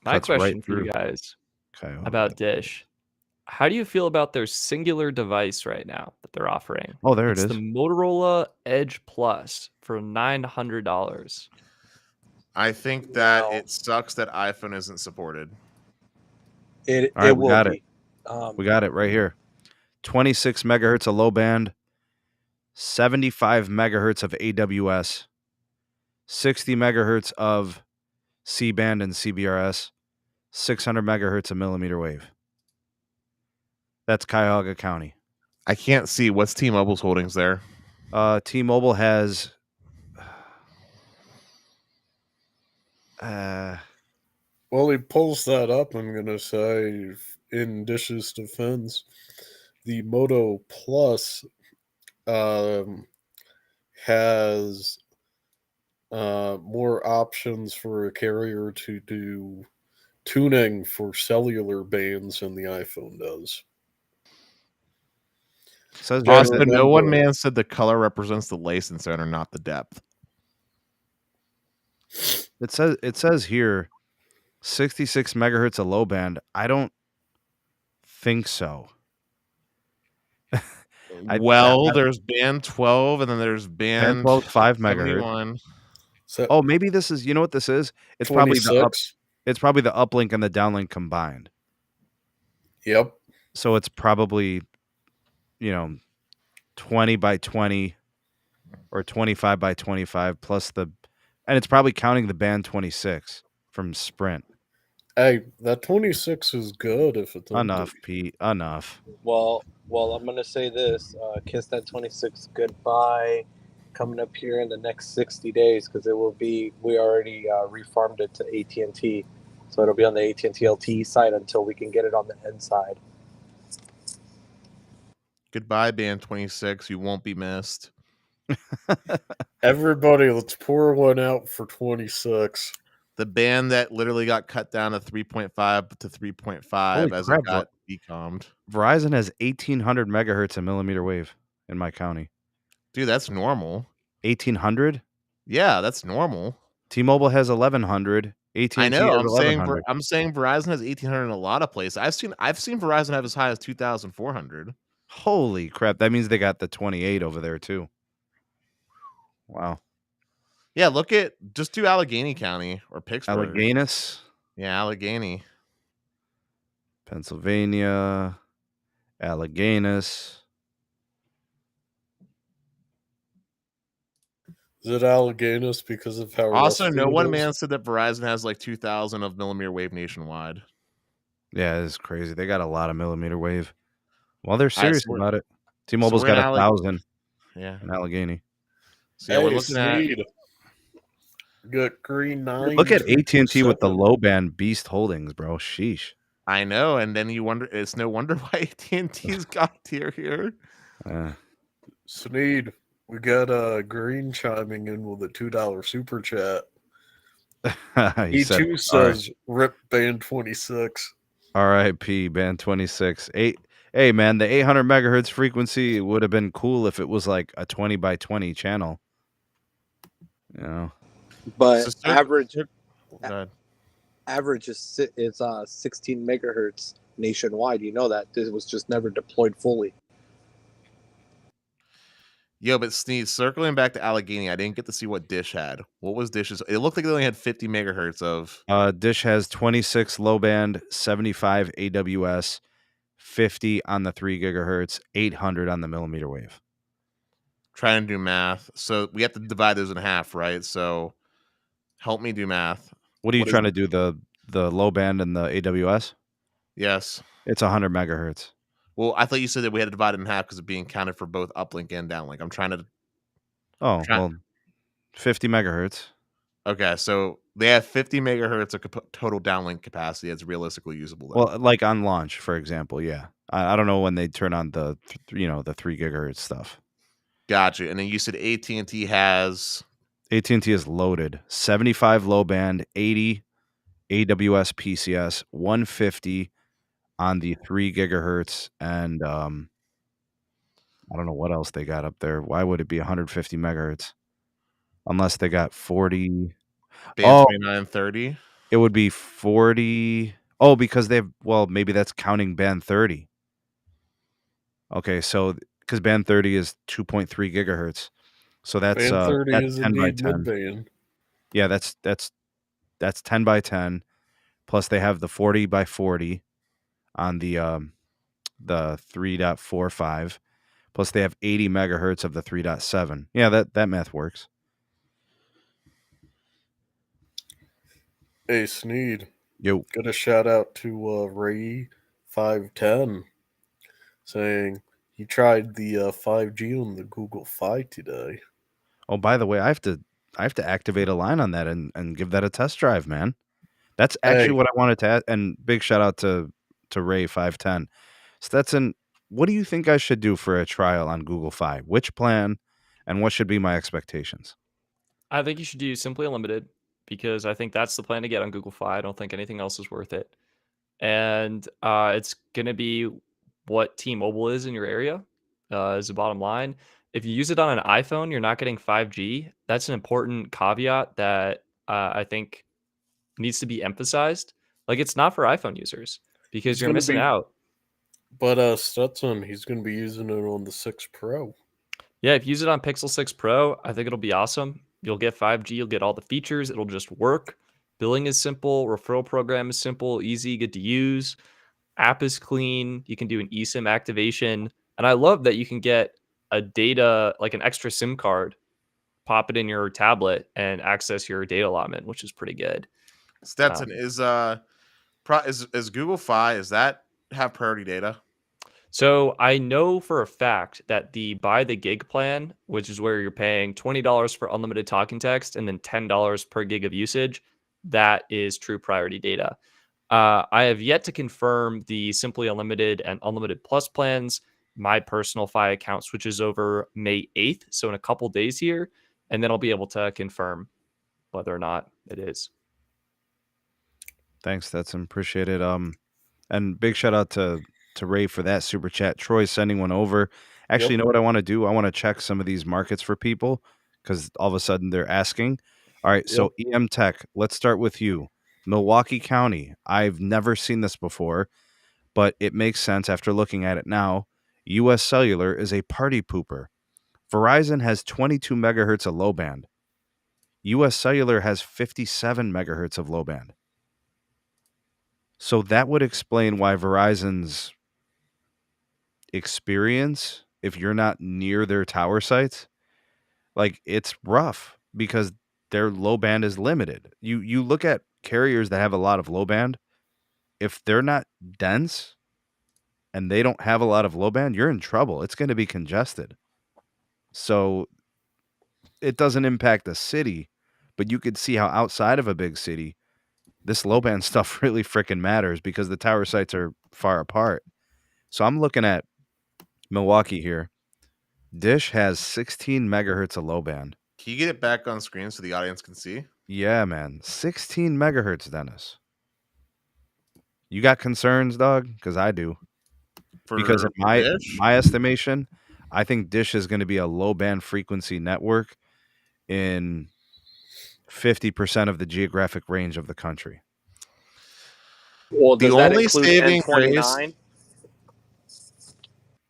My Cuts right question for you through guys Cuyahoga. about Dish. How do you feel about their singular device right now that they're offering? Oh, there it It's is. the Motorola Edge Plus for $900. I think that Wow. it sucks that iPhone isn't supported. It All right, it we will got be. We got it right here. 26 megahertz of low band, 75 megahertz of AWS, 60 megahertz of C band and CBRS, 600 megahertz of millimeter wave. That's Cuyahoga County. I can't see what's T-Mobile's holdings there. T-Mobile has Well, he pulls that up, I'm going to say, in Dish's defense. The Moto Plus has more options for a carrier to do tuning for cellular bands than the iPhone does. says Yeah, Also, no one remember- man said the color represents the license owner, not the depth. it says here 66 megahertz of low band. I don't think so. There's band 12 and then there's band 12 5 megahertz. 71. So Oh, maybe this is, you know what this is? It's probably the 26. it's probably the uplink and the downlink combined. Yep. So it's probably 20 by 20 or 25 by 25 plus and it's probably counting the band 26 from Sprint. Hey, that 26 is good if it's Enough, Pete. Enough. Well, I'm gonna say this: kiss that 26 goodbye. Coming up here in the next 60 days, because it will be. We already refarmed it to AT&T, so it'll be on the AT&T LTE side until we can get it on the N side. Goodbye, band 26. You won't be missed. Everybody, let's pour one out for 26. The band that literally got cut down to 3.5 to 3.5 Holy as crap, it got decommed. Verizon has 1800 megahertz of millimeter wave in my county. Dude, that's normal. 1800? Yeah, that's normal. T-Mobile has 1100. AT&T I know. has I'm saying 1100. I'm saying Verizon has 1800 in a lot of places. I've seen Verizon have as high as 2400. Holy crap. That means they got the 28 over there too. Wow. Yeah, just do Allegheny County or Pittsburgh. Alleganis, Yeah, Allegheny. Pennsylvania, Alleganis. Is it Alleganis because of how Also, rusty no it one is? man said that Verizon has like 2000 of millimeter wave nationwide. Yeah, it's crazy. They got a lot of millimeter wave. Well, they're All right, serious so about it. T-Mobile's we're got in 1,000 Yeah. in Allegheny. So yeah, Hey, we're looking at Sneed. Got green 9. Look at AT&T with the 2%. low band beast holdings, bro. Sheesh. I know, and then you wonder. It's no wonder why AT&T's got tier here. Sneed, we got green chiming in with a $2 super chat. He said, too says rip band 26. R.I.P. band 26. Hey, man, the 800 megahertz frequency would have been cool if it was like a 20 by 20 channel. You know, But So, average Go ahead. is 16 megahertz nationwide. You know that it was just never deployed fully. Yo, but Sneeze, circling back to Allegheny, I didn't get to see what Dish had. What was Dish's? It looked like they only had 50 megahertz of. Dish has 26 low band, 75 AWS, 50 on the 3 gigahertz, 800 on the millimeter wave. Trying to do math. So we have to divide those in half, right? So help me do math. What are you What is trying to do? The low band and the AWS? Yes. It's 100 megahertz. Well, I thought you said that we had to divide it in half because it's being counted for both uplink and downlink. I'm trying to. Oh, well, 50 megahertz. Okay, so they have 50 megahertz of total downlink capacity that's realistically usable. Then. Well, like on launch, for example, yeah. I don't know when they turn on the 3 gigahertz stuff. Gotcha. And then you said AT&T has. AT&T is loaded. 75 low band, 80 AWS PCS, 150 on the 3 gigahertz, and I don't know what else they got up there. Why would it be 150 megahertz? Unless they got 40. Band Oh, 29 and 30. it would be 40. Oh, because well, maybe that's counting band 30. Okay, so because band 30 is 2.3 gigahertz. So that's Band 30 that's is 10 by indeed 10. mid-band. Yeah, that's 10 by 10. Plus they have the 40 by 40 on the 3.45. Plus they have 80 megahertz of the 3.7. Yeah, that math works. Hey, Sneed. Yo. Got a shout out to Ray510 saying he tried the 5G on the Google Fi today. Oh, by the way, I have to activate a line on that and give that a test drive, man. That's actually what I wanted to add. And big shout out to Ray510. Stetson, what do you think I should do for a trial on Google Fi? Which plan and what should be my expectations? I think you should do Simply Unlimited because I think that's the plan to get on Google Fi. I don't think anything else is worth it. And it's going to be what T-Mobile is in your area is the bottom line. If you use it on an iPhone, you're not getting 5G. That's an important caveat that I think needs to be emphasized. Like, it's not for iPhone users because you're missing out. But Stetson, he's going to be using it on the 6 Pro. Yeah, if you use it on Pixel 6 Pro, I think it'll be awesome. You'll get 5G, you'll get all the features, it'll just work. Billing is simple, referral program is simple, easy, good to use. App is clean, you can do an eSIM activation. And I love that you can get a data, like an extra SIM card, pop it in your tablet and access your data allotment, which is pretty good. Stetson, is Google Fi, is that have priority data? So I know for a fact that the buy the gig plan, which is where you're paying $20 for unlimited talking text and then $10 per gig of usage, that is true priority data. I have yet to confirm the Simply Unlimited and Unlimited Plus plans. My personal Fi account switches over May 8th, so in a couple days here, and then I'll be able to confirm whether or not it is. Thanks, Stetson. Appreciate it. And big shout out to Ray for that super chat. Troy sending one over. Actually, You know what I want to do? I want to check some of these markets for people because all of a sudden they're asking. All right, so EM Tech, let's start with you. Milwaukee County. I've never seen this before, but it makes sense after looking at it now. US Cellular is a party pooper. Verizon has 22 megahertz of low band. US Cellular has 57 megahertz of low band. So that would explain why Verizon's experience, if you're not near their tower sites, like it's rough because their low band is limited. You look at carriers that have a lot of low band, if they're not dense and they don't have a lot of low band, you're in trouble. It's going to be congested. So it doesn't impact the city, but you could see how outside of a big city, this low band stuff really freaking matters because the tower sites are far apart. So I'm looking at Milwaukee here. Dish has 16 megahertz of low band. Can you get it back on screen so the audience can see? Yeah, man. 16 megahertz, Dennis. You got concerns, dog? Because I do. Because in my estimation, I think Dish is going to be a low band frequency network in 50% of the geographic range of the country. Well, does that include N29?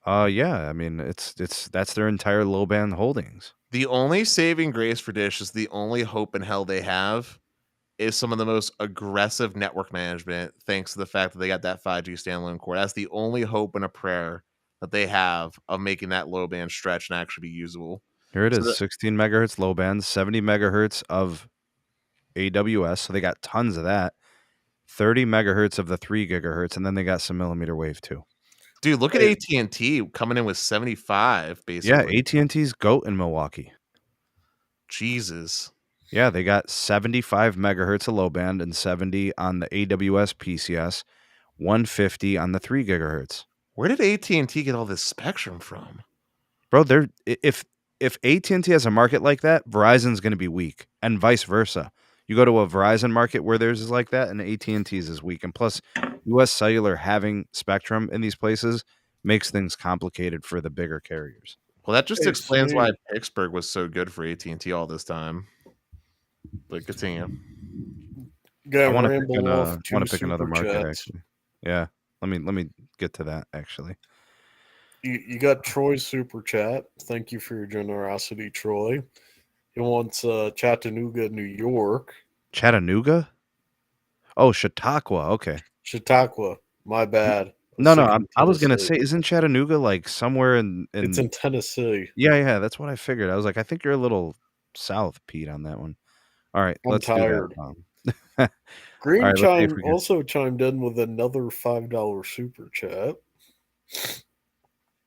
Yeah, I mean that's their entire low band holdings. The only saving grace for Dish is the only hope in hell they have is some of the most aggressive network management, thanks to the fact that they got that 5G standalone core. That's the only hope and a prayer that they have of making that low band stretch and actually be usable. Here it is, 16 megahertz low band, 70 megahertz of AWS, so they got tons of that. 30 megahertz of the 3 gigahertz, and then they got some millimeter wave too. Dude, look at AT&T coming in with 75, basically. Yeah, AT&T's GOAT in Milwaukee. Jesus. Yeah, they got 75 megahertz of low band and 70 on the AWS PCS, 150 on the 3 gigahertz. Where did AT&T get all this spectrum from? Bro, if AT&T has a market like that, Verizon's going to be weak, and vice versa. You go to a Verizon market where theirs is like that, and AT&T's is weak. And plus, US Cellular having spectrum in these places makes things complicated for the bigger carriers. Well, that just Hey, explains why Sneed. Pittsburgh was so good for AT&T all this time. But continue. Gonna I want to ramble off two pick another super market chats. actually. Yeah, let me get to that actually. You got Troy's super chat. Thank you for your generosity, Troy. He wants Chattanooga, New York. Chattanooga? Oh, Chautauqua. Okay. Chautauqua. My bad. No, thinking I was gonna Tennessee. say, isn't Chattanooga like somewhere It's in Tennessee. Yeah, that's what I figured. I was like, I think you're a little south, Pete, on that one. All right, I'm let's do that. tired. All Green right, let's see if we can. also chimed in with another $5 super chat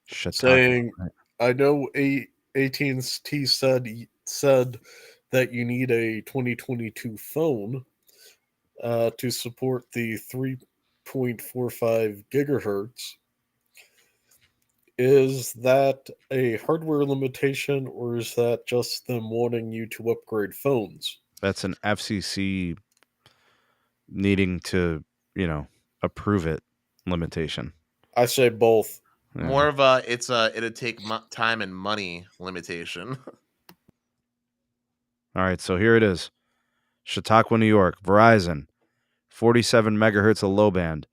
Chautauqua. saying, Right. I know AT&T said that you need a 2022 phone to support the 3.45 gigahertz. Is that a hardware limitation, or is that just them wanting you to upgrade phones? That's an FCC needing to, approve it limitation. I say both. Yeah. More of a it'd take time and money limitation. All right, so here it is. Chautauqua, New York. Verizon, 47 megahertz of low band,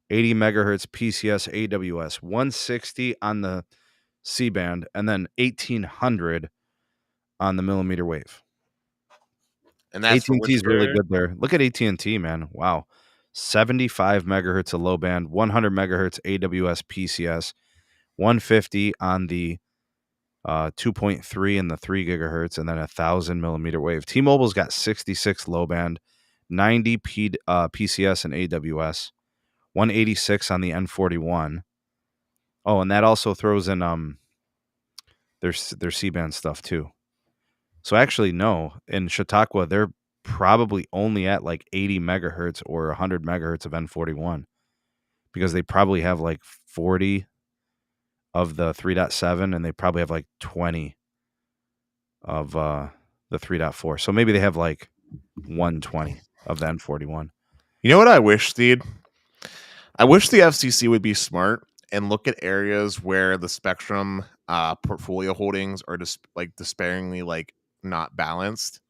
80 megahertz PCS AWS, 160 on the C band, and then 1800 on the millimeter wave. And that's AT&T is really good there. Look at AT&T, man. Wow. 75 megahertz of low band, 100 megahertz AWS PCS, 150 on the 2.3 and the 3 gigahertz, and then 1,000 millimeter wave. T-Mobile's got 66 low band, 90 PCS and AWS, 186 on the N41. Oh, and that also throws in their C-band stuff too. So actually, no, in Chautauqua, they're probably only at like 80 megahertz or 100 megahertz of N41 because they probably have like 40 of the 3.7 and they probably have like 20 of the 3.4. So maybe they have like 120 of the N41. You know what I wish, Steve? I wish the FCC would be smart and look at areas where the spectrum portfolio holdings are just like despairingly like not balanced,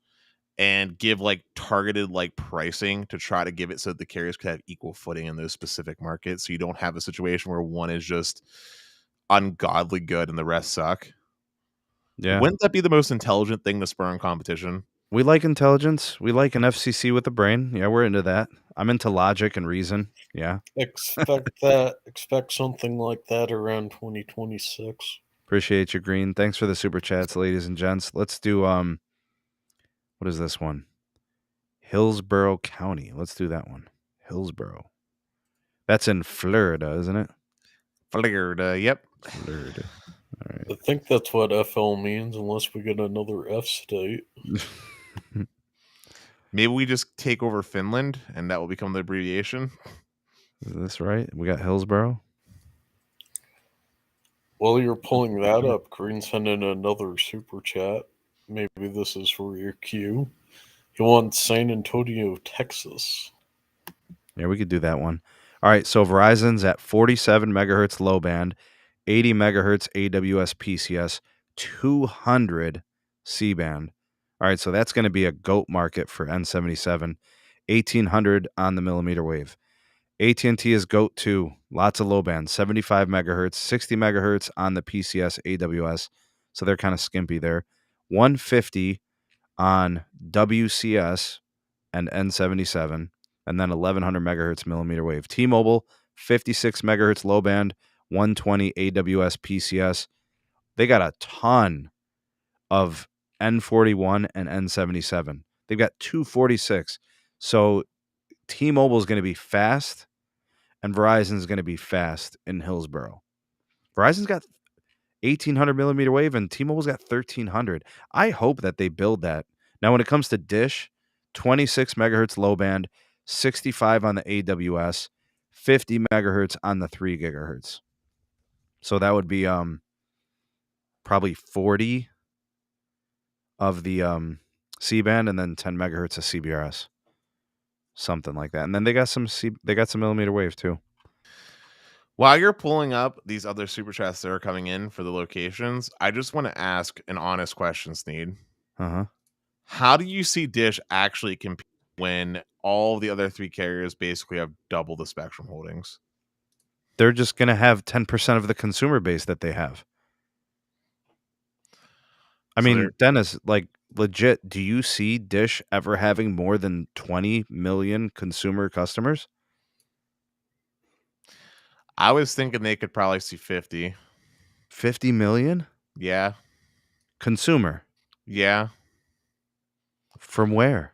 and give like targeted like pricing to try to give it so that the carriers could have equal footing in those specific markets, so you don't have a situation where one is just ungodly good and the rest suck. Yeah. Wouldn't that be the most intelligent thing to spur on competition? We like intelligence. We like an FCC with a brain. Yeah, we're into that. I'm into logic and reason. Yeah. Expect something like that around 2026. Appreciate you, Green. Thanks for the super chats, ladies and gents. Let's do what is this one? Hillsborough County. Let's do that one. Hillsborough. That's in Florida, isn't it? Florida, yep. Florida. All right. I think that's what FL means, unless we get another F state. Maybe we just take over Finland and that will become the abbreviation. Is this right? We got Hillsborough. While you're pulling that up, Green sent in another super chat. Maybe this is for your cue. He wants San Antonio, Texas. Yeah, we could do that one. All right, so Verizon's at 47 megahertz low band, 80 megahertz AWS PCS, 200 C band. All right, so that's going to be a GOAT market for N77, 1800 on the millimeter wave. AT&T is GOAT 2, lots of low band, 75 megahertz, 60 megahertz on the PCS AWS, so they're kind of skimpy there. 150 on WCS and N77, and then 1100 megahertz millimeter wave. T-Mobile, 56 megahertz low band, 120 AWS PCS. They got a ton of N41 and N77. They've got 246. So T-Mobile is going to be fast, and Verizon is going to be fast in Hillsborough. Verizon's got 1800 millimeter wave, and T-Mobile's got 1300. I hope that they build that. Now, when it comes to Dish, 26 megahertz low band, 65 on the AWS, 50 megahertz on the 3 gigahertz. So that would be probably 40 of the C band, and then 10 megahertz of CBRS, something like that. And then they got some millimeter wave too. While you're pulling up these other super chats that are coming in for the locations, I just want to ask an honest question, Sneed. Uh-huh. How do you see Dish actually compete when all the other three carriers basically have double the spectrum holdings? They're just going to have 10% of the consumer base that they have. I So mean, Dennis, like legit, do you see Dish ever having more than 20 million consumer customers? I was thinking they could probably see 50. 50 million? Yeah. Consumer. Yeah. From where?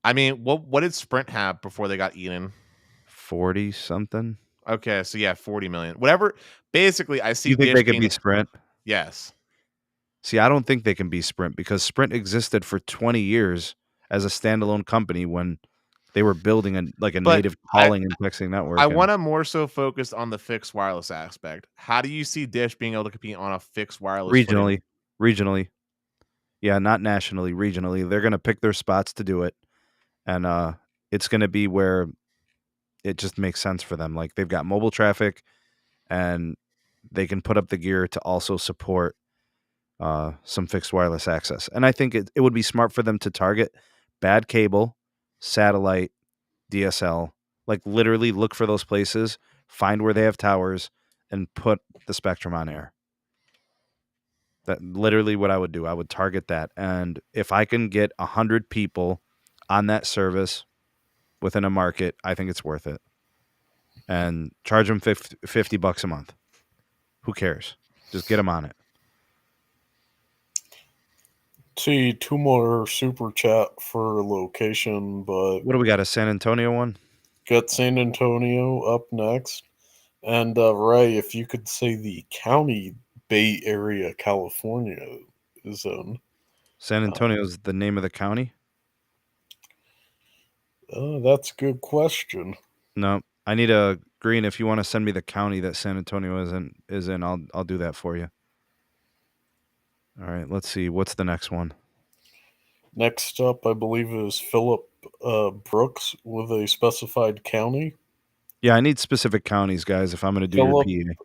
I mean, what did Sprint have before they got eaten? 40 something? Okay, so yeah, 40 million. Whatever. Basically, I see You think Dish they could being be Sprint? Yes. See, I don't think they can be Sprint because Sprint existed for 20 years as a standalone company when they were building a But native calling and texting network. I and want to more so focus on the fixed wireless aspect. How do you see Dish being able to compete on a fixed wireless footing? regionally. Yeah, not nationally, regionally. They're going to pick their spots to do it. And it's going to be where it just makes sense for them. Like they've got mobile traffic and they can put up the gear to also support some fixed wireless access. And I think it would be smart for them to target bad cable, satellite, DSL, like literally look for those places, find where they have towers, and put the spectrum on air. That literally what I would do. I would target that. And if I can get 100 people on that service within a market, I think it's worth it. And charge them $50 a month. Who cares? Just get them on it. See, 2 more super chat for location, but What do we got? A San Antonio one? got San Antonio up next. And Ray, if you could say the county Bay Area, California is in. San Antonio is the name of the county? That's a good question. No. I need a Green. If you want to send me the county that San Antonio is in, I'll do that for you. All right, let's see. What's the next one? Next up, I believe, is Philip Brooks with a specified county. Yeah, I need specific counties, guys, if I'm going to do Philip your PA.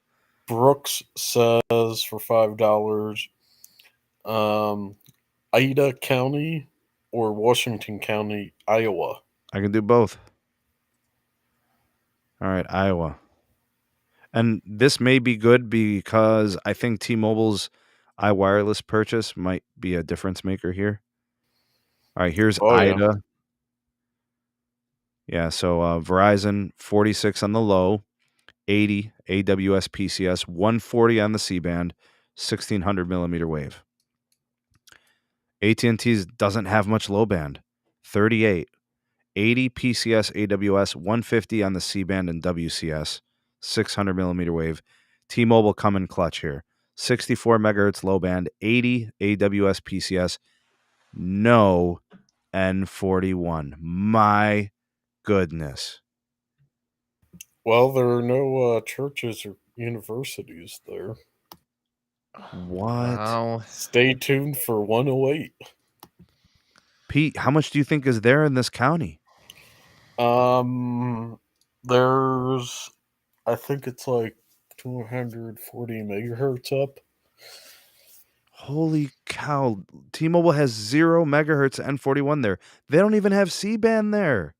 Brooks says for $5, Ida County or Washington County, Iowa. I can do both. All right, Iowa. And this may be good because I think T-Mobile's iWireless purchase might be a difference maker here. All right, here's Ida. Yeah, so Verizon, 46 on the low, 80 AWS PCS, 140 on the C-band, 1600 millimeter wave. AT&T's doesn't have much low band, 38, 80 PCS AWS, 150 on the C-band and WCS, 600 millimeter wave. T-Mobile coming clutch here, 64 megahertz low band, 80 AWS PCS, no N41. My goodness. Well, there are no churches or universities there. What? Wow. Stay tuned for 108. Pete, how much do you think is there in this county? There's, I think it's like 240 megahertz up. Holy cow. T-Mobile has 0 megahertz N41 there. They don't even have C-band there.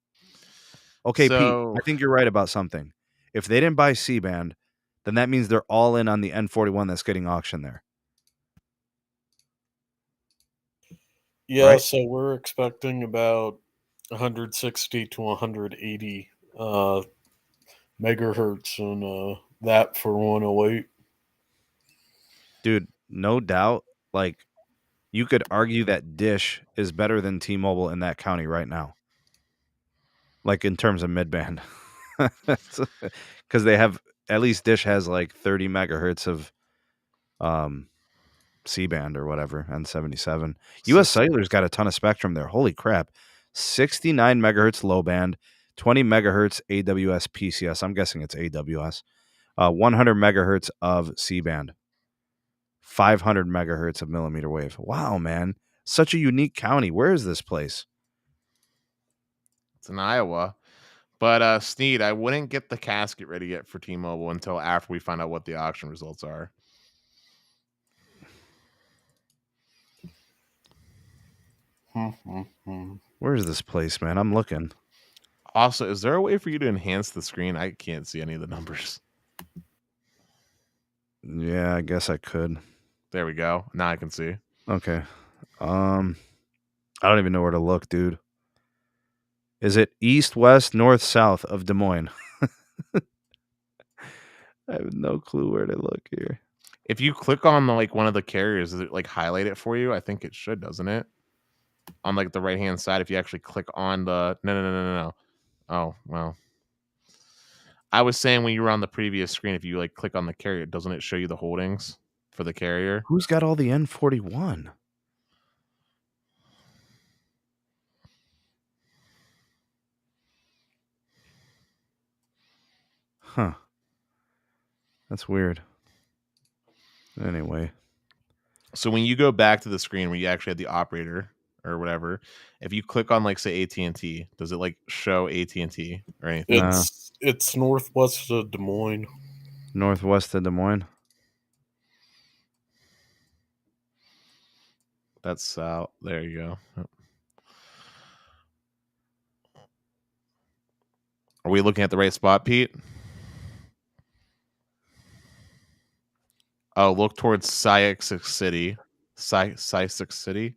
Okay, So, Pete, I think you're right about something. If they didn't buy C-band, then that means they're all in on the N41 that's getting auctioned there. Yeah, right? So we're expecting about 160 to 180 megahertz and that for 108. Dude, no doubt. Like, you could argue that Dish is better than T-Mobile in that county right now. Like, in terms of mid-band. Because they have, at least Dish has like 30 megahertz of C-band or whatever, N77. US Cellular's got a ton of spectrum there. Holy crap. 69 megahertz low band, 20 megahertz AWS PCS. I'm guessing it's AWS. 100 megahertz of C-band. 500 megahertz of millimeter wave. Wow, man. Such a unique county. Where is this place? it's in Iowa. But Sneed, I wouldn't get the casket ready yet for T-Mobile until after we find out what the auction results are. Where's this place, man? I'm looking. Also, is there a way for you to enhance the screen? I can't see any of the numbers. Yeah, I guess I could. There we go. Now I can see. Okay. I don't even know where to look, dude. Is it east, west, north, south of Des Moines? I have no clue where to look here. If you click on one of the carriers, does it highlight it for you? I think it should, doesn't it? On the right hand side, if you actually click on the no. Oh well. I was saying when you were on the previous screen, if you click on the carrier, doesn't it show you the holdings for the carrier? Who's got all the N41? Huh. That's weird. Anyway. So when you go back to the screen where you actually had the operator or whatever, if you click on say AT&T, does it show AT&T or anything? It's northwest of Des Moines. Northwest of Des Moines. That's south. There you go. Are we looking at the right spot, Pete? Oh, look towards Syexx City. Syexx City?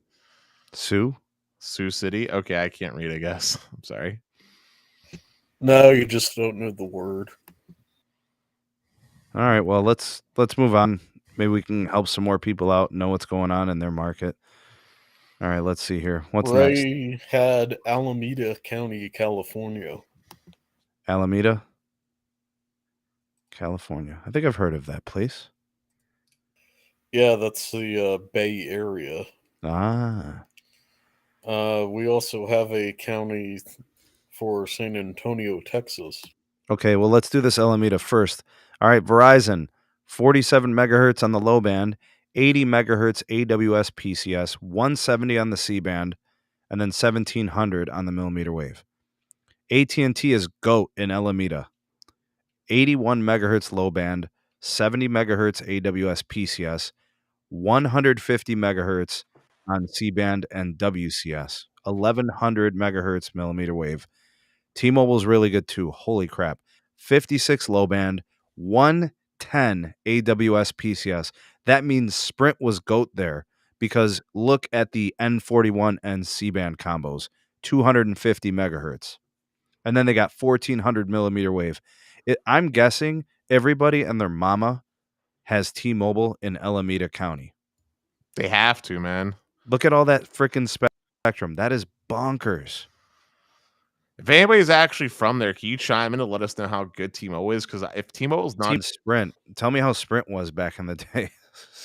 Sioux City? Okay, I can't read, I guess. I'm sorry. No, you just don't know the word. All right, well, let's move on. Maybe we can help some more people out, know what's going on in their market. All right, let's see here. What's next? Ray had Alameda County, California. Alameda, California. I think I've heard of that place. Yeah, that's the Bay Area. Ah. We also have a county for San Antonio, Texas. Okay, well, let's do this Alameda first. All right, Verizon, 47 megahertz on the low band, 80 megahertz AWS PCS, 170 on the C band, and then 1700 on the millimeter wave. AT&T is GOAT in Alameda. 81 megahertz low band, 70 megahertz AWS PCS, 150 megahertz on C band and WCS, 1100 megahertz millimeter wave. T-Mobile's really good too. Holy crap. 56 low band, 110 AWS PCS. That means Sprint was GOAT there because look at the N41 and C-band combos, 250 megahertz. And then they got 1400 millimeter wave. I'm guessing everybody and their mama has T-Mobile in Alameda County. They have to, man. Look at all that freaking spectrum. That is bonkers. If anybody's actually from there, can you chime in to let us know how good T-Mobile is? Because if T-Mobile's not Sprint, tell me how Sprint was back in the day.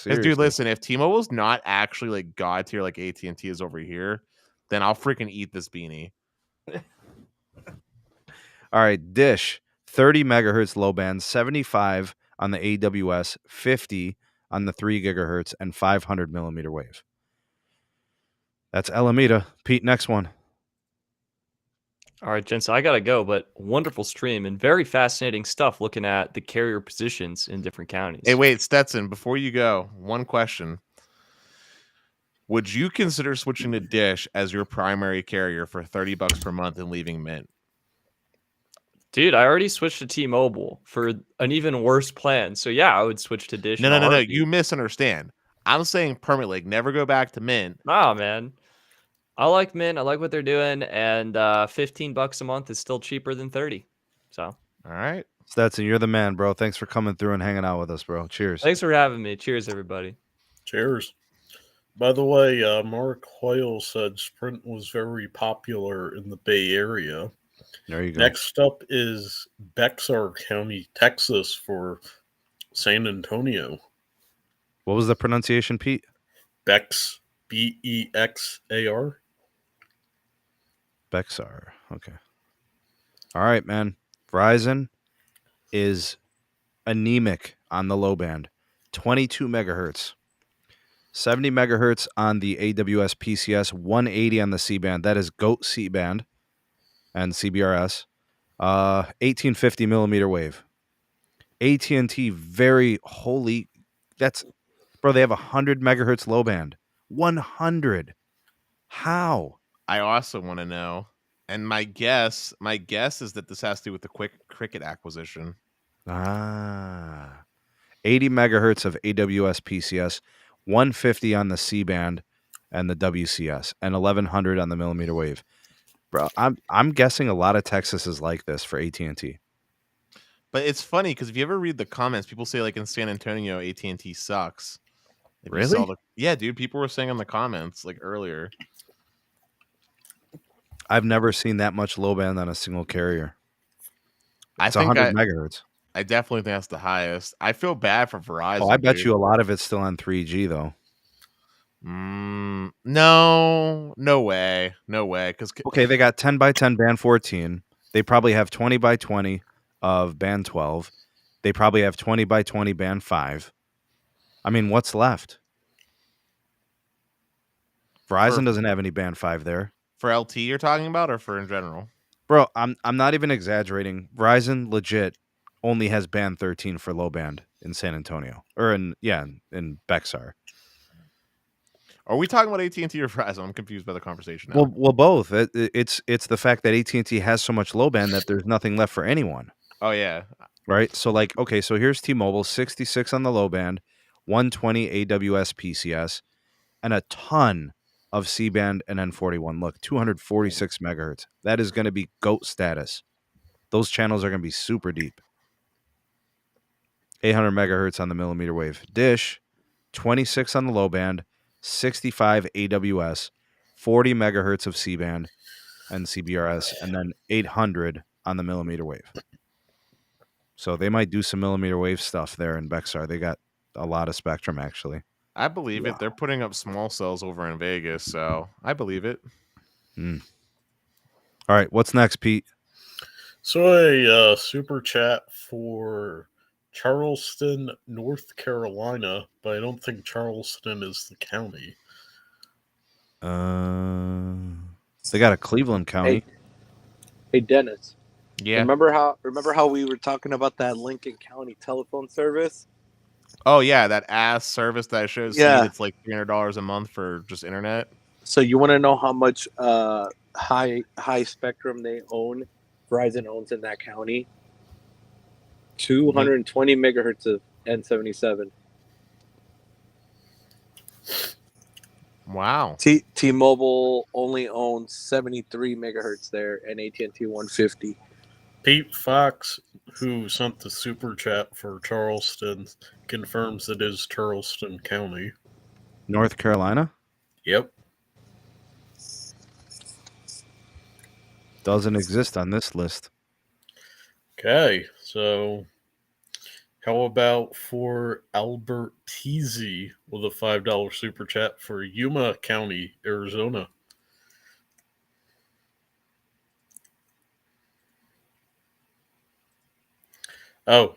Dude, listen, if T-Mobile's not actually god tier like AT&T is over here, then I'll freaking eat this beanie. All right, Dish, 30 megahertz low band, 75 on the AWS, 50 on the 3 gigahertz, and 500 millimeter wave. That's Alameda. Pete, next one. All right, gents, I got to go, but wonderful stream and very fascinating stuff looking at the carrier positions in different counties. Hey, wait, Stetson, before you go, one question. Would you consider switching to Dish as your primary carrier for $30 per month and leaving Mint? Dude, I already switched to T-Mobile for an even worse plan. So, yeah, I would switch to Dish. No. You misunderstand. I'm saying permanently, never go back to Mint. Nah, man. I like Mint. I like what they're doing. And $15 a month is still cheaper than 30. So, all right. Stetson, you're the man, bro. Thanks for coming through and hanging out with us, bro. Cheers. Thanks for having me. Cheers, everybody. Cheers. By the way, Mark Hoyle said Sprint was very popular in the Bay Area. There you go. Next up is Bexar County, Texas for San Antonio. What was the pronunciation, Pete? Bex, Bexar. Bexar. Okay. All right, man. Verizon is anemic on the low band. 22 megahertz. 70 megahertz on the AWS PCS. 180 on the C band. That is GOAT C band and CBRS. 1850 millimeter wave. AT&T bro, they have 100 megahertz low band. 100. How? I also want to know, and my guess is that this has to do with the quick Cricket acquisition. 80 megahertz of AWS PCS, 150 on the C band and the WCS, and 1100 on the millimeter wave. Bro, I'm guessing a lot of Texas is like this for AT&T. But it's funny because if you ever read the comments, people say like in San Antonio, AT&T sucks. If you Really? saw yeah, dude, people were saying in the comments like earlier. I've never seen that much low band on a single carrier. It's I think 100 megahertz. I definitely think that's the highest. I feel bad for Verizon. Oh, I bet dude. you a lot of it's still on 3G though. No way. Because okay, they got 10 by 10 band 14. They probably have 20 by 20 of band 12. They probably have 20 by 20 band 5. I mean, what's left? Verizon doesn't have any band 5 there. For LT you're talking about, or for in general? Bro, I'm not even exaggerating. Verizon legit only has band 13 for low band in San Antonio. Or in Bexar. Are we talking about AT&T or Verizon? I'm confused by the conversation now. Well, both. It's the fact that AT&T has so much low band that there's nothing left for anyone. Oh yeah. Right? So like, okay, so here's T-Mobile, 66 on the low band, 120 AWS PCS, and a ton of C-band and N41. Look, 246 megahertz. That is going to be GOAT status. Those channels are going to be super deep. 800 megahertz on the millimeter wave. Dish, 26 on the low band, 65 AWS, 40 megahertz of C-band and CBRS, and then 800 on the millimeter wave. So they might do some millimeter wave stuff there in Bexar. They got a lot of spectrum, actually. I believe it. They're putting up small cells over in Vegas, so I believe it. All right, what's next, Pete? So a super chat for Charleston, North Carolina, but I don't think Charleston is the county. They got a Cleveland County. Hey Dennis. Yeah. Remember how we were talking about that Lincoln County telephone service? Oh yeah, that ass service that I showed. Yeah. It's like $300 a month for just internet. So you want to know how much high spectrum they own? Verizon owns in that county. 220 megahertz of N77. Wow. T-Mobile only owns 73 megahertz there, and AT&T 150. Pete Fox, who sent the super chat for Charleston, confirms it is Charleston County. North Carolina? Yep. Doesn't exist on this list. Okay, so how about for Albert Teasy with a $5 super chat for Yuma County, Arizona? Oh,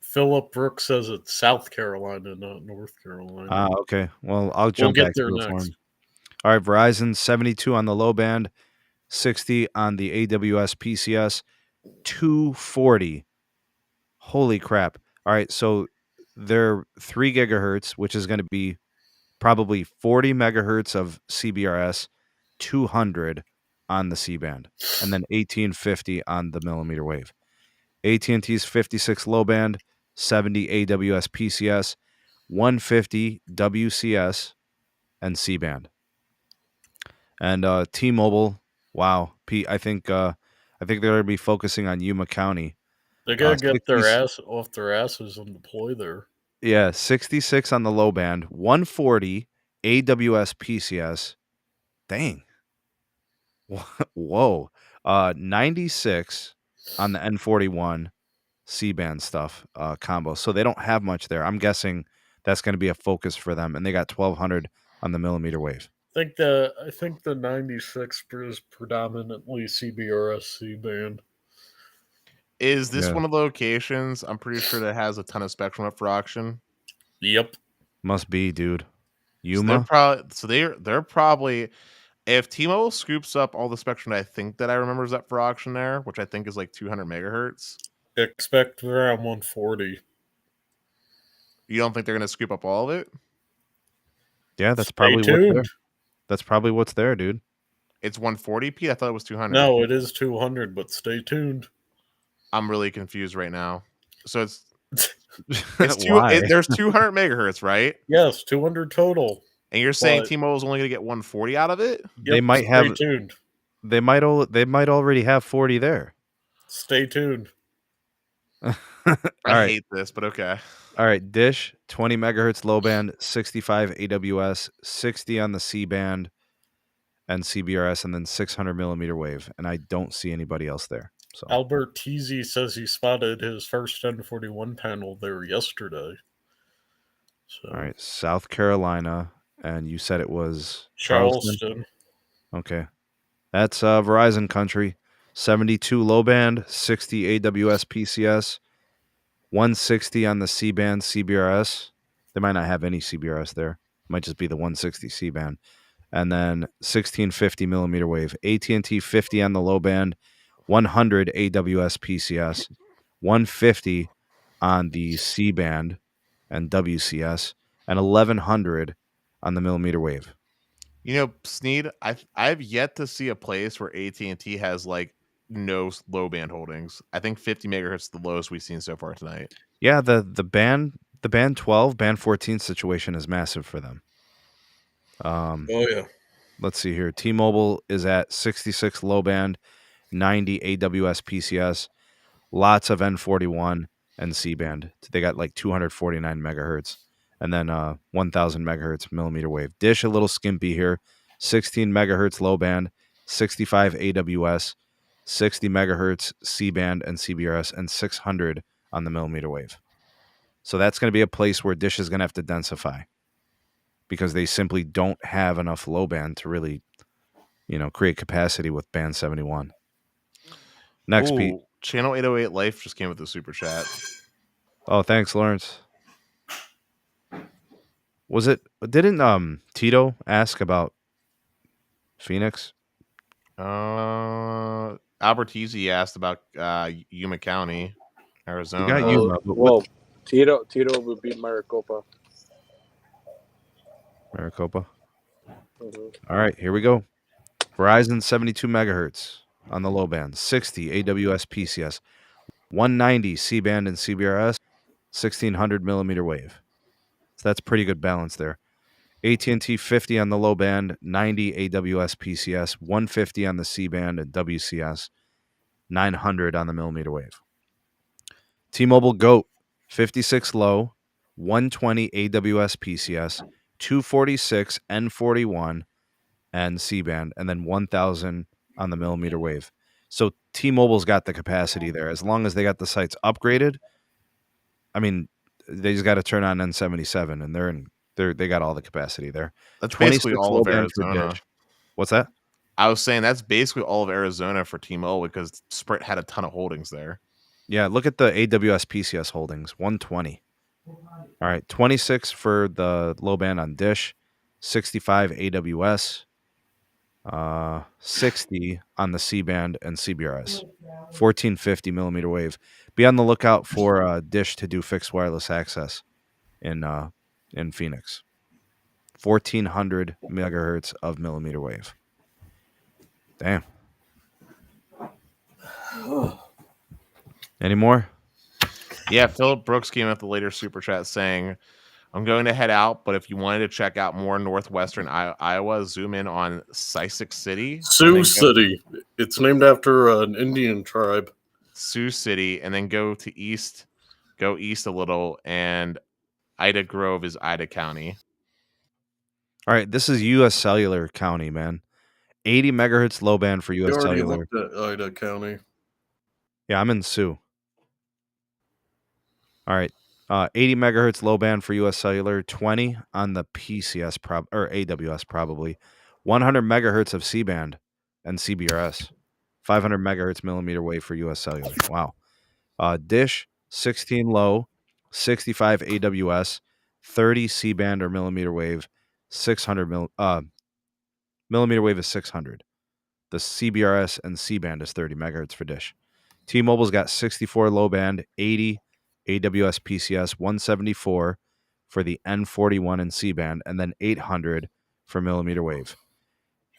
Philip Brooks says it's South Carolina, not North Carolina. Okay. Well, I'll jump back to it for him. All right, Verizon, 72 on the low band, 60 on the AWS PCS, 240. Holy crap. All right, so they're 3 gigahertz, which is going to be probably 40 megahertz of CBRS, 200 on the C-band, and then 1850 on the millimeter wave. AT&T's 56 low band, 70 AWS PCS, 150 WCS, and C-band. And T-Mobile, wow, Pete, I think they're going to be focusing on Yuma County. They got to get their ass off their asses and deploy there. Yeah, 66 on the low band, 140 AWS PCS. Dang. Whoa. 96 on the N41 C-band stuff combo. So they don't have much there. I'm guessing that's going to be a focus for them. And they got 1200 on the millimeter wave. I think the 96 is predominantly CBRS C-band. Is this one of the locations? I'm pretty sure that has a ton of spectrum up for auction. Yep. Must be, dude. Yuma. So they're probably If T-Mobile scoops up all the spectrum that I think that I remember is up for auction there, which I think is like 200 megahertz, Expect around 140. you don't think they're going to scoop up all of it? Yeah, that's Stay probably what's there. tuned. That's probably what's there, dude. It's 140, Pete? I thought it was 200. No, it is 200, but stay tuned. I'm really confused right now. So it's Why? there's 200 megahertz, right? Yes, 200 total. And you're saying But- T-Mobile's only going to get 140 out of it? They might have. Stay tuned. They might already have 40 there. Stay tuned. All I right. hate this, but okay. All right, Dish, 20 megahertz low band, 65 AWS, 60 on the C band and CBRS, and then 600 millimeter wave. And I don't see anybody else there. So Albert Teasy says he spotted his first N41 panel there yesterday. So, all right, South Carolina, and you said it was Charleston. Okay, that's Verizon country. 72 low band, 60 AWS PCS, 160 on the C band CBRS. They might not have any CBRS there. It might just be the 160 C band. And then 1650 millimeter wave. AT&T 50 on the low band, 100 AWS PCS, 150 on the C band and WCS, and 1100 on the millimeter wave. You know, Sneed, I've yet to see a place where AT&T has like no low band holdings. I think 50 megahertz is the lowest we've seen so far tonight. Yeah, the band 12, band 14 situation is massive for them. Oh yeah. Let's see here. T-Mobile is at 66 low band, 90 AWS PCS, lots of N41 and C band. They got like 249 megahertz, and then 1000 megahertz millimeter wave. Dish a little skimpy here, 16 megahertz low band, 65 AWS, 60 megahertz C band and CBRS, and 600 on the millimeter wave. So that's going to be a place where Dish is going to have to densify, because they simply don't have enough low band to really, create capacity with band 71. Next, Pete. Channel 808 Life just came with a super chat. Oh, thanks, Lawrence. Didn't Tito ask about Phoenix? Albertizzi asked about Yuma County, Arizona. You got Yuma. But Well, Tito would be Maricopa. Maricopa. Mm-hmm. All right, here we go. Verizon 72 megahertz on the low band, 60 AWS PCS, 190 C band and CBRS, 1600 millimeter wave. So that's pretty good balance there. AT&T 50 on the low band, 90 AWS PCS, 150 on the C band and WCS, 900 on the millimeter wave. T-Mobile GOAT 56 low, 120 AWS PCS, 246 N41 and C band, and then 1000 on the millimeter wave. So T-Mobile's got the capacity there. As long as they got the sites upgraded, I mean, they just got to turn on N77, and they got all the capacity there. That's basically all of Arizona. What's that? I was saying that's basically all of Arizona for T-Mobile, because Sprint had a ton of holdings there. Yeah, look at the AWS PCS holdings, 120. All right, 26 for the low band on Dish, 65 AWS, 60 on the C band and CBRS, 1450 millimeter wave. Be on the lookout for Dish to do fixed wireless access in Phoenix. 1400 megahertz of millimeter wave. Damn. Any more? Yeah, Philip Brooks came up the later super chat saying, I'm going to head out, but if you wanted to check out more northwestern Iowa, zoom in on Sisak City. Sioux City. It's named after an Indian tribe. Sioux City, and then go east a little, and Ida Grove is Ida County. All right, this is US Cellular County, man. 80 megahertz low band for US You already Cellular. looked at Ida County. Yeah, I'm in Sioux. All right. 80 megahertz low band for US Cellular, 20 on the PCS or AWS probably, 100 megahertz of C band and CBRS, 500 megahertz millimeter wave for US Cellular. Wow. Dish 16 low, 65 AWS, 30 C band or millimeter wave, 600 Millimeter wave is 600. The CBRS and C-band is 30 megahertz for Dish. T-Mobile's got 64 low band, 80 AWS PCS, 174 for the N41 and C-band, and then 800 for millimeter wave.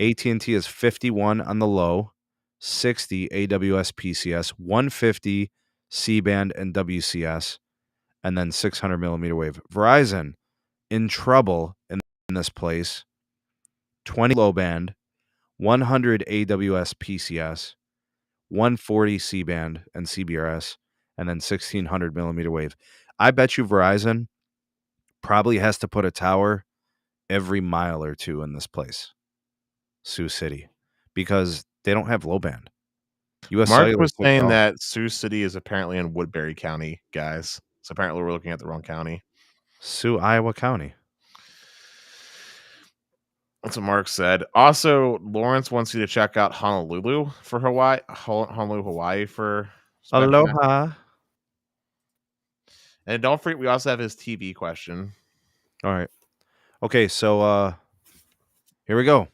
AT&T is 51 on the low, 60 AWS PCS, 150 C-band and WCS, and then 600 millimeter wave. Verizon, in trouble in this place, 20 low band, 100 AWS PCS, 140 C-band and CBRS, and then 1600 millimeter wave. I bet you Verizon probably has to put a tower every mile or two in this place, Sioux City, because they don't have low band. US Mark Cellular was took it saying all. that Sioux City is apparently in Woodbury County, guys. So apparently we're looking at the wrong county. Sioux, Iowa County. That's what Mark said. Also, Lawrence wants you to check out Honolulu for Hawaii. Honolulu, Hawaii for Spectrum. Aloha. And don't forget, we also have his TV question. All right. Okay, so here we go.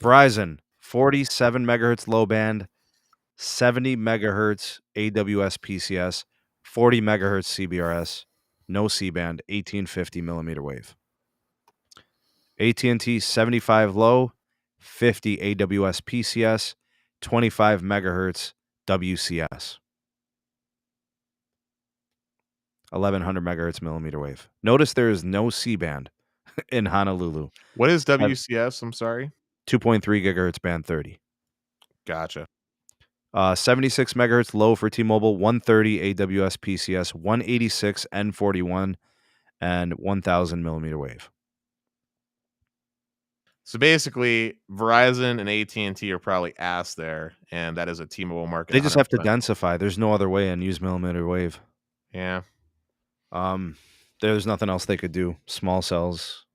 Verizon, 47 megahertz low band, 70 megahertz AWS PCS, 40 megahertz CBRS, no C-band, 1850 millimeter wave. AT&T 75 low, 50 AWS PCS, 25 megahertz WCS. 1100 megahertz millimeter wave. Notice there is no C-band in Honolulu. What is WCS? I'm sorry. 2.3 gigahertz band 30. Gotcha. 76 megahertz low for T-Mobile, 130 AWS PCS, 186 N41, and 1000 millimeter wave. So basically, Verizon and AT&T are probably ass there, and that is a T-Mobile market. They just have to 100%. densify. There's no other way and use millimeter wave. Yeah. There's nothing else they could do. Small cells,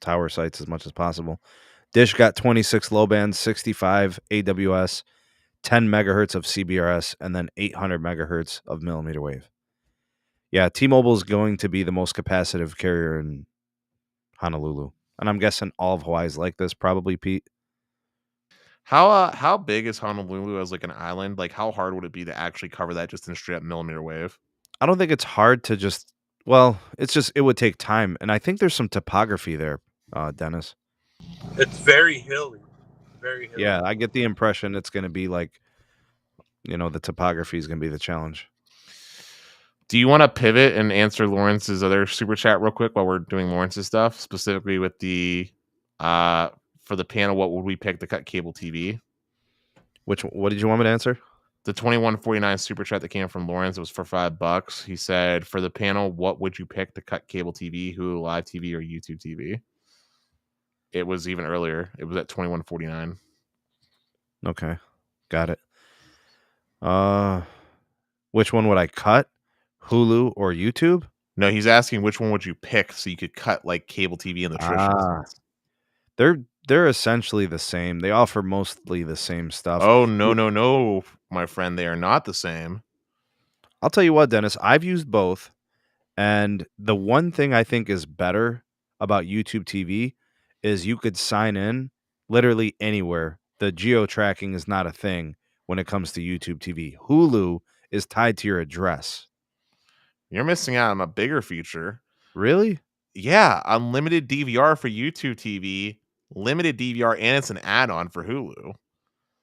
tower sites as much as possible. Dish got 26 low band, 65 AWS, 10 megahertz of CBRS, and then 800 megahertz of millimeter wave. Yeah, T-Mobile is going to be the most capacitive carrier in Honolulu. And I'm guessing all of Hawaii is like this, probably, Pete. How big is Honolulu as like an island? Like, how hard would it be to actually cover that just in straight up millimeter wave? I don't think it's hard to just, it would take time. And I think there's some topography there, Dennis. It's very hilly. Very hilly. Yeah, I get the impression it's going to be like, the topography is going to be the challenge. Do you want to pivot and answer Lawrence's other super chat real quick while we're doing Lawrence's stuff, specifically with the for the panel? What would we pick to cut cable TV? What did you want me to answer? The 2149 super chat that came from Lawrence, it was for $5. He said, for the panel, what would you pick to cut cable TV, Hulu Live TV, or YouTube TV? It was even earlier. It was at 2149. Okay, got it. Which one would I cut? Hulu or YouTube? No, he's asking which one would you pick so you could cut like cable TV in the traditional sense. They're essentially the same. They offer mostly the same stuff. Oh, no, my friend. They are not the same. I'll tell you what, Dennis, I've used both. And the one thing I think is better about YouTube TV is you could sign in literally anywhere. The geo tracking is not a thing when it comes to YouTube TV. Hulu is tied to your address. You're missing out on a bigger feature. Really? Yeah, unlimited DVR for YouTube TV, limited DVR, and it's an add-on for Hulu.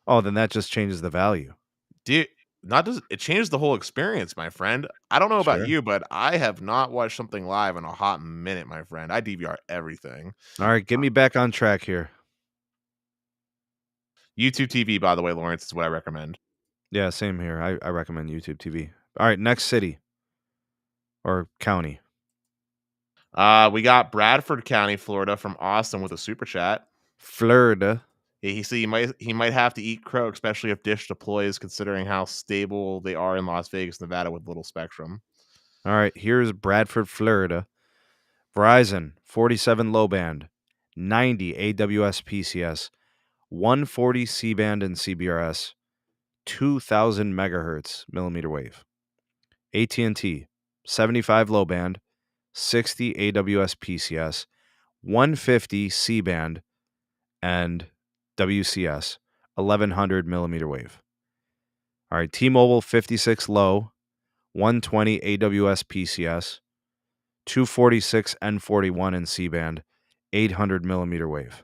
Oh, then that just changes the value. Dude, it changes the whole experience, my friend. I don't know about you, but I have not watched something live in a hot minute, my friend. I DVR everything. All right, get me back on track here. YouTube TV, by the way, Lawrence, is what I recommend. Yeah, same here. I recommend YouTube TV. All right, next city or county. We got Bradford County, Florida, from Austin with a super chat. Florida. Yeah, he said he might have to eat crow, especially if Dish deploys, considering how stable they are in Las Vegas, Nevada, with little spectrum. All right, here's Bradford, Florida. Verizon, 47 low band, 90 AWS PCS, 140 C-band and CBRS, 2000 megahertz millimeter wave. AT&T, 75 low band, 60 AWS PCS, 150 C-band, and WCS, 1100 millimeter wave. All right, T-Mobile 56 low, 120 AWS PCS, 246 N41 in C-band, 800 millimeter wave.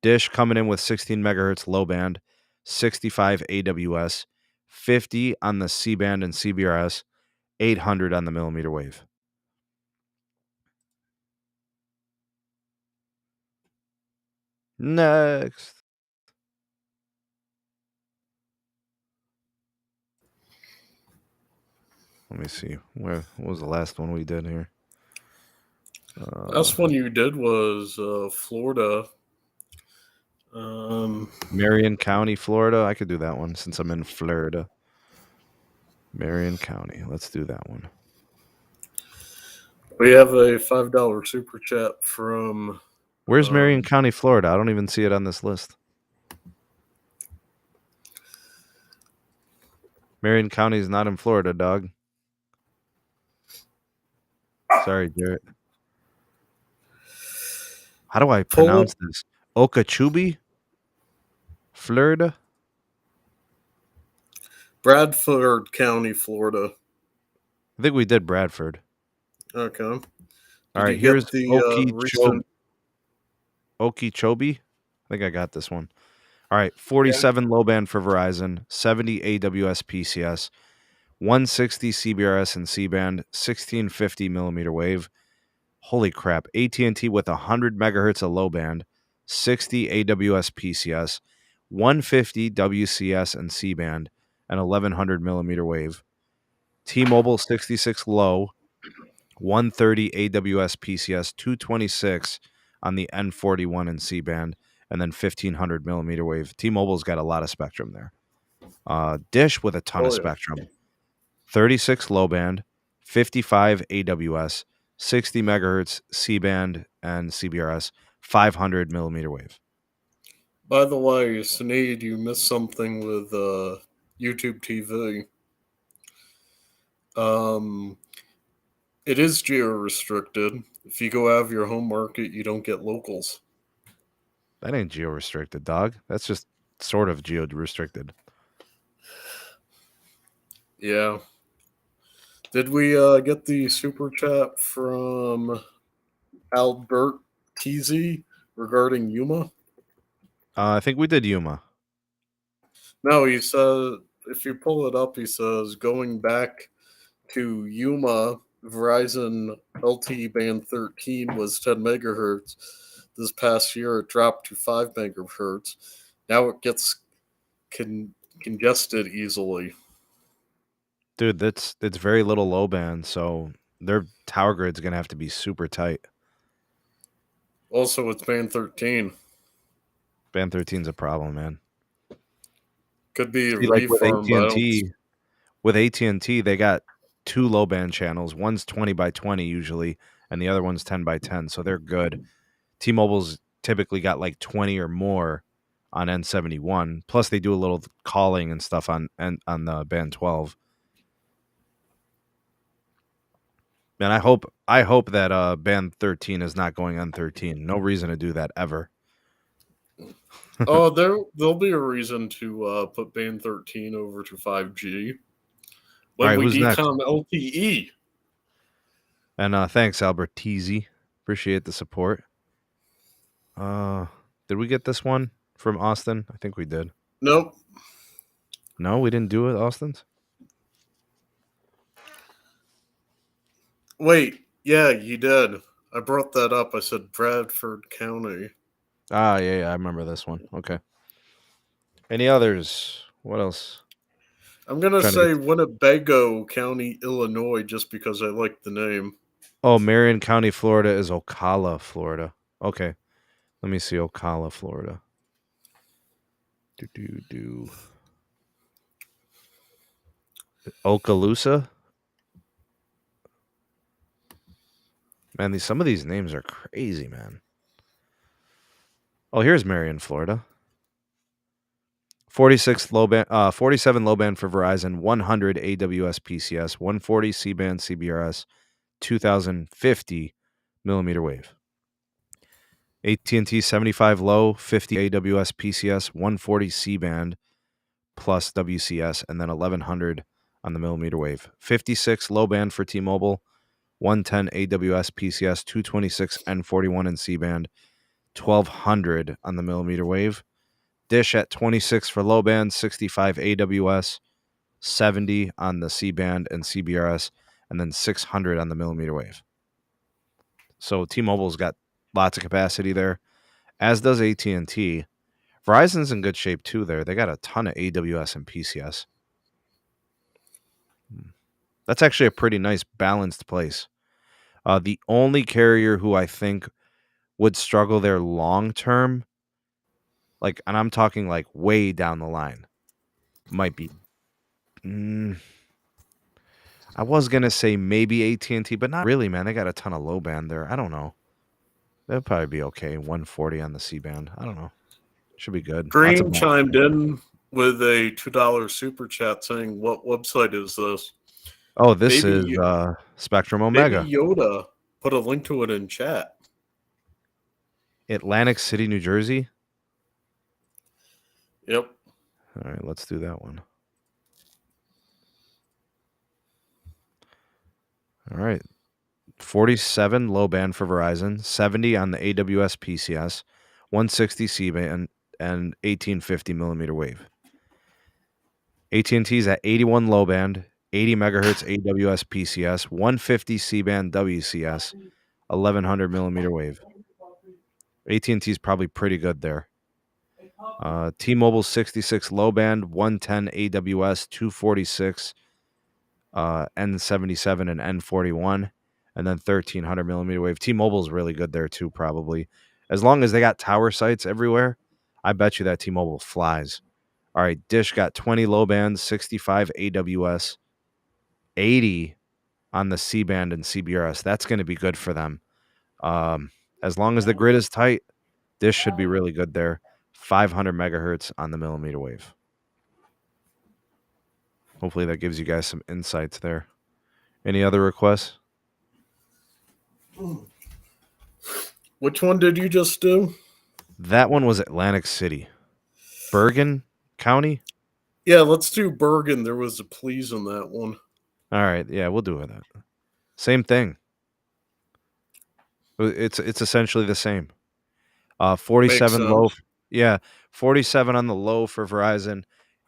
Dish coming in with 16 megahertz low band, 65 AWS, 50 on the C-band and CBRS, 800 on the millimeter wave. Next. Let me see. What was the last one we did here? Last one you did was Florida. Marion County, Florida. I could do that one since I'm in Florida. Marion County. Let's do that one. We have a $5 super chat from. Where's Marion County, Florida? I don't even see it on this list. Marion County is not in Florida, dog. Sorry, Jarrett. How do I pronounce this? Okeechobee, Florida? Bradford County, Florida. I think we did Bradford. Okay. All right, here's Okeechobee. I think I got this one. All right, 47 low band for Verizon, 70 AWS PCS, 160 CBRS and C-band, 1650 millimeter wave. Holy crap. AT&T with 100 megahertz of low band, 60 AWS PCS, 150 WCS and C-band, and 1100 millimeter wave. T-Mobile 66 low, 130 AWS PCS, 226 on the N41 and C-band, and then 1500 millimeter wave. T-Mobile's got a lot of spectrum there. Dish with a ton of spectrum. 36 low band, 55 AWS, 60 megahertz C-band and CBRS, 500 millimeter wave. By the way, Sneed, you missed something with YouTube TV. It is geo-restricted. If you go out of your home market, you don't get locals. That ain't geo-restricted, dog. That's just sort of geo-restricted. Yeah. Did we get the super chat from Albert TZ regarding Yuma? I think we did Yuma. No, he said, if you pull it up, he says, going back to Yuma, Verizon LTE band 13 was 10 megahertz. This past year, it dropped to 5 megahertz. Now it gets congested easily. Dude, it's very little low band, so their tower grid's going to have to be super tight. Also, it's band 13. Band 13's a problem, man. Could be a like with reform. AT&T, they got 2 low band channels. One's 20 by 20 usually, and the other one's 10 by 10, so they're good. T-Mobile's typically got like 20 or more on N71. Plus, they do a little calling and stuff on the band 12. Man, I hope that band 13 is not going on 13. No reason to do that ever. Oh, there'll be a reason to put band 13 over to 5G when we decom LTE. And thanks, Albert TZ. Appreciate the support. Did we get this one from Austin? I think we did. Nope. No, we didn't do it, Austin's? Wait, yeah, you did. I brought that up. I said Bradford County. Ah, yeah, I remember this one. Okay. Any others? What else? I'm going to say Winnebago County, Illinois, just because I like the name. Oh, Marion County, Florida is Ocala, Florida. Okay. Let me see Ocala, Florida. Okaloosa? Man, some of these names are crazy, man. Oh, here's Marion, Florida. 47 low band for Verizon, 100 AWS PCS, 140 C-band CBRS, 2050 millimeter wave. AT&T 75 low, 50 AWS PCS, 140 C-band plus WCS, and then 1100 on the millimeter wave. 56 low band for T-Mobile, 110 AWS PCS, 226 N41 in C-band, 1200 on the millimeter wave. Dish at 26 for low band, 65 AWS, 70 on the C-band and CBRS, and then 600 on the millimeter wave. So T-Mobile's got lots of capacity there, as does AT&T. Verizon's in good shape too there. They got a ton of AWS and PCS. That's actually a pretty nice balanced place. The only carrier who I think would struggle there long term, like, and I'm talking like way down the line, might be. I was gonna say maybe AT&T, but not really, man. They got a ton of low band there. I don't know. They'll probably be okay. 140 on the C band. I don't know. Should be good. Green chimed in with a $2 super chat saying, "What website is this?" Oh, this is Spectrum Omega. Maybe Yoda put a link to it in chat. Atlantic City, New Jersey. Yep. All right, let's do that one. All right. 47 low band for Verizon, 70 on the AWS PCS, 160 C-band, and 1850 millimeter wave. AT&T's at 81 low band, 80 megahertz AWS PCS, 150 C-band WCS, 1100 millimeter wave. AT&T's probably pretty good there. T-Mobile 66 low band, 110 AWS, 246 N77 and N41, and then 1300 millimeter wave. T-Mobile's really good there too, probably. As long as they got tower sites everywhere, I bet you that T-Mobile flies. All right, Dish got 20 low bands, 65 AWS, 80 on the C-band and CBRS. That's going to be good for them. As long as the grid is tight, Dish should be really good there. 500 megahertz on the millimeter wave. Hopefully that gives you guys some insights there. Any other requests? Which one did you just do? That one was Atlantic City. Bergen County? Yeah, let's do Bergen. There was a please on that one. All right. Yeah, we'll do that. Same thing. It's essentially the same. 47 low. Yeah, 47 on the low for Verizon,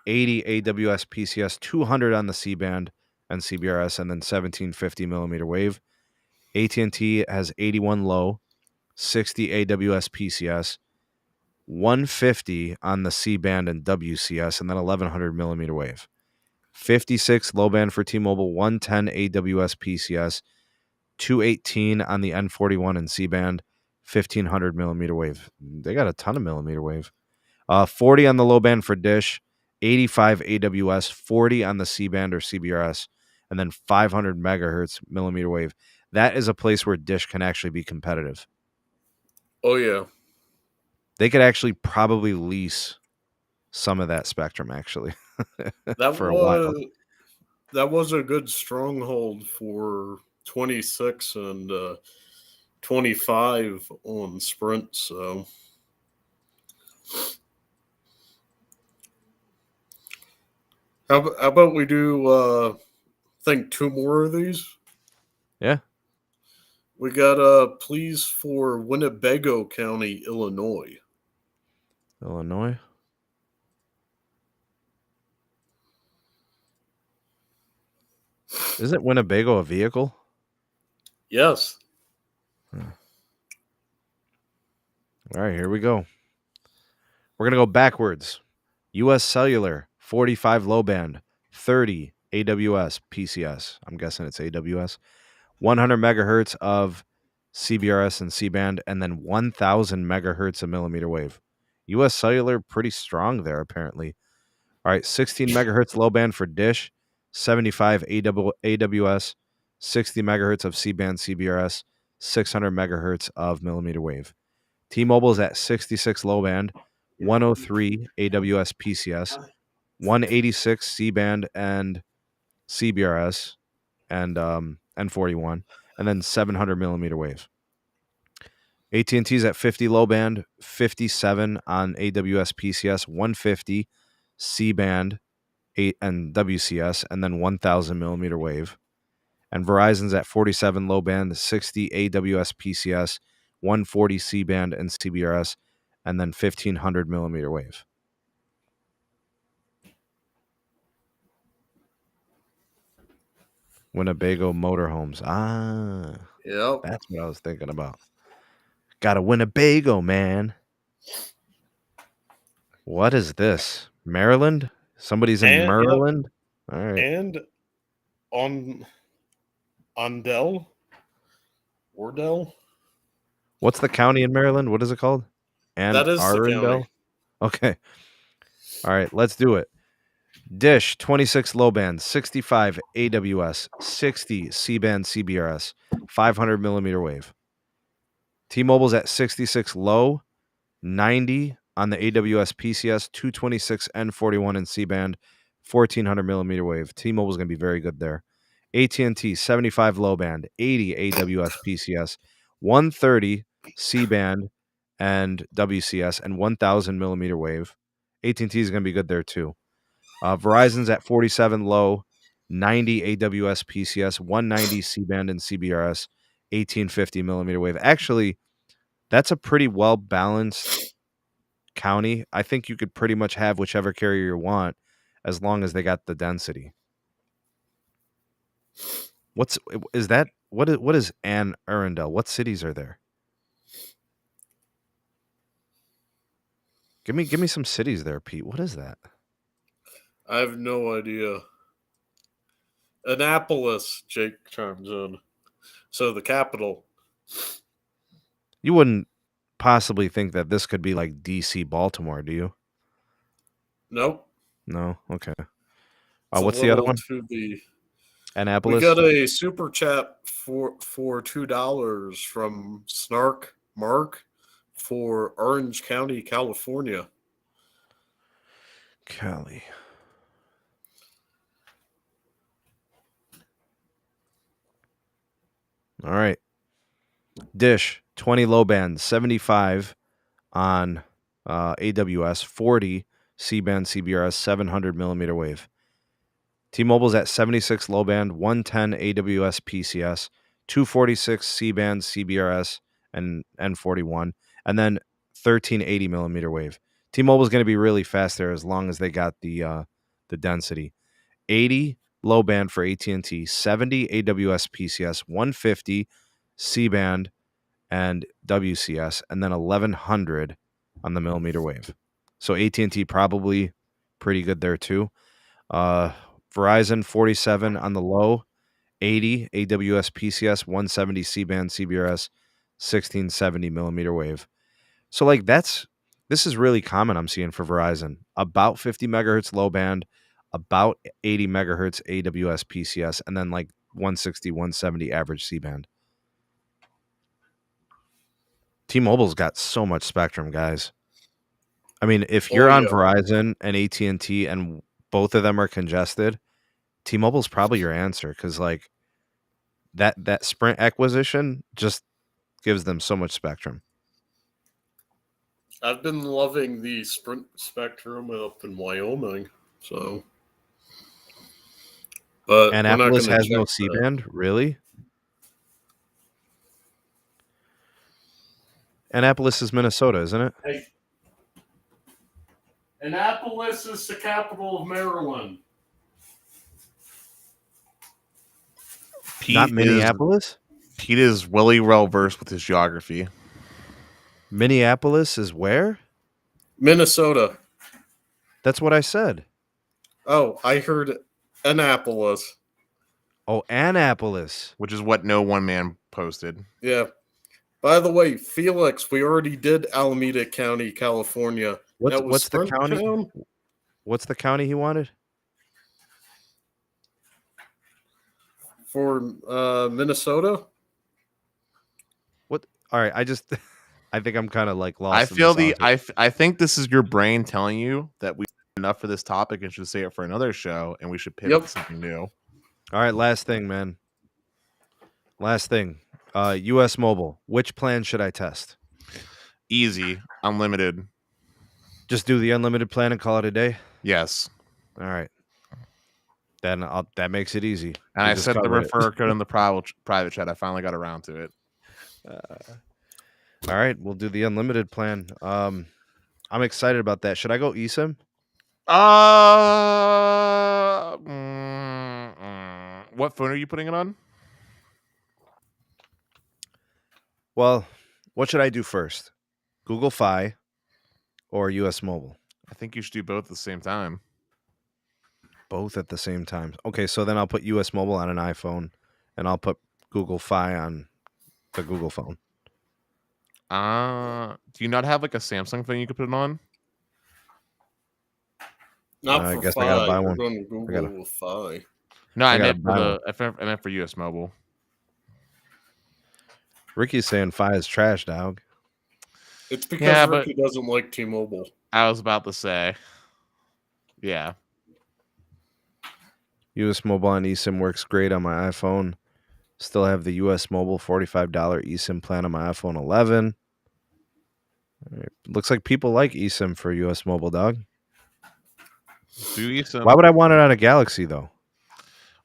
80 AWS PCS, 200 on the C-band and CBRS, and then 1750 millimeter wave. AT&T has 81 low, 60 AWS PCS, 150 on the C-band and WCS, and then 1100 millimeter wave. 56 low band for T-Mobile, 110 AWS PCS, 218 on the N41 and C-band, 1500 millimeter wave. They got a ton of millimeter wave. 40 on the low band for Dish, 85 AWS, 40 on the C-band or CBRS, and then 500 megahertz millimeter wave. That is a place where Dish can actually be competitive. Oh, yeah. They could actually probably lease some of that spectrum, actually, for a while. That was a good stronghold for 26 and 25 on Sprint, so... How about we do, I think, 2 more of these? Yeah. We got a please for Winnebago County, Illinois. Illinois? Isn't Winnebago a vehicle? Yes. All right, here we go. We're going to go backwards. US Cellular, 45 low band, 30 AWS PCS. I'm guessing it's AWS. 100 megahertz of CBRS and C-band, and then 1,000 megahertz of millimeter wave. US Cellular, pretty strong there, apparently. All right, 16 megahertz low band for Dish, 75 AWS, 60 megahertz of C-band CBRS, 600 megahertz of millimeter wave. T-Mobile's at 66 low band, 103 AWS PCS, 186 C-band and CBRS, and N41, and then 700 millimeter wave. AT&T's at 50 low band, 57 on AWS PCS, 150 C band, 8 and WCS, and then 1000 millimeter wave. And Verizon's at 47 low band, 60 AWS PCS, 140 C band and CBRS, and then 1500 millimeter wave. Winnebago motorhomes. Yep. That's what I was thinking about. Got a Winnebago, man. What is this? Maryland? Somebody's in And, Maryland? All right. And on Dell? Ordell? What's the county in Maryland? What is it called? That is the Arundel? county. Okay. All right, let's do it. Dish, 26 low band, 65 AWS, 60 C-band CBRS, 500 millimeter wave. T-Mobile's at 66 low, 90 on the AWS PCS, 226 N41 in C-band, 1400 millimeter wave. T-Mobile's going to be very good there. AT&T, 75 low band, 80 AWS PCS, 130 C-band and WCS, and 1000 millimeter wave. AT&T is going to be good there too. Verizon's at 47 low, 90 AWS PCS, 190 C-band and CBRS, 1850 millimeter wave. Actually, that's a pretty well-balanced county. I think you could pretty much have whichever carrier you want as long as they got the density. What is Anne Arundel? What cities are there? Give me some cities there, Pete. What is that? I have no idea. Annapolis, Jake chimes in. So the capital. You wouldn't possibly think that this could be like DC, Baltimore, do you? Nope. No? Okay. It's What's the other one? Annapolis? We got a super chat for $2 from Snark Mark for Orange County, California. Cali. All right. Dish, 20 low band, 75 on AWS, 40 C-band CBRS, 700 millimeter wave. T-Mobile's at 76 low band, 110 AWS PCS, 246 C-band CBRS and N41, and then 1380 millimeter wave. T-Mobile's going to be really fast there as long as they got the density. 80 low band for AT&T, 70 AWS PCS, 150 C-band and WCS, and then 1100 on the millimeter wave. So AT&T probably pretty good there too. Verizon 47 on the low, 80 AWS PCS, 170 C-band CBRS, 1670 millimeter wave. So like this is really common I'm seeing for Verizon. About 50 megahertz low band, about 80 megahertz AWS PCS, and then like 160, 170 average C-band. T-Mobile's got so much spectrum, guys. I mean, if you're on Verizon and AT&T and both of them are congested, T-Mobile's probably your answer because like that Sprint acquisition just gives them so much spectrum. I've been loving the Sprint spectrum up in Wyoming, so. But Annapolis has no C-band, really? Annapolis is Minnesota, isn't it? Hey. Annapolis is the capital of Maryland. Not Minneapolis? Pete is really well versed with his geography. Minneapolis is where? Minnesota. That's what I said. Oh, I heard Annapolis. Oh, Annapolis. Which is what no one man posted. Yeah. By the way, Felix, we already did Alameda County, California. What's the county? Town? What's the county he wanted? For Minnesota? What? All right, I think I'm kind of like lost. I think this is your brain telling you that we enough for this topic and should say it for another show, and we should pivot to something new. All right, last thing, man. Last thing. US Mobile. Which plan should I test? Easy, unlimited. Just do the unlimited plan and call it a day. Yes. All right. Then that makes it easy. And We I just set the covered it. referrer code in the private chat. I finally got around to it. All right, we'll do the unlimited plan. I'm excited about that. Should I go eSIM? What phone are you putting it on? Well, what should I do first? Google Fi or US Mobile? I think you should do both at the same time. Both at the same time. Okay, so then I'll put US Mobile on an iPhone and I'll put Google Fi on the Google phone. Do you not have like a Samsung thing you could put it on? Not I for guess Fi. I gotta buy You're one. going to Google with Fi. No, I I gotta meant buy I meant for US Mobile. Ricky's saying Fi is trash, dog. It's because Ricky doesn't like T-Mobile. I was about to say. Yeah. US Mobile on eSIM works great on my iPhone. Still have the US Mobile $45 eSIM plan on my iPhone 11. Right. Looks like people like eSIM for US Mobile, dog. Do eSIM. Why would I want it on a Galaxy, though?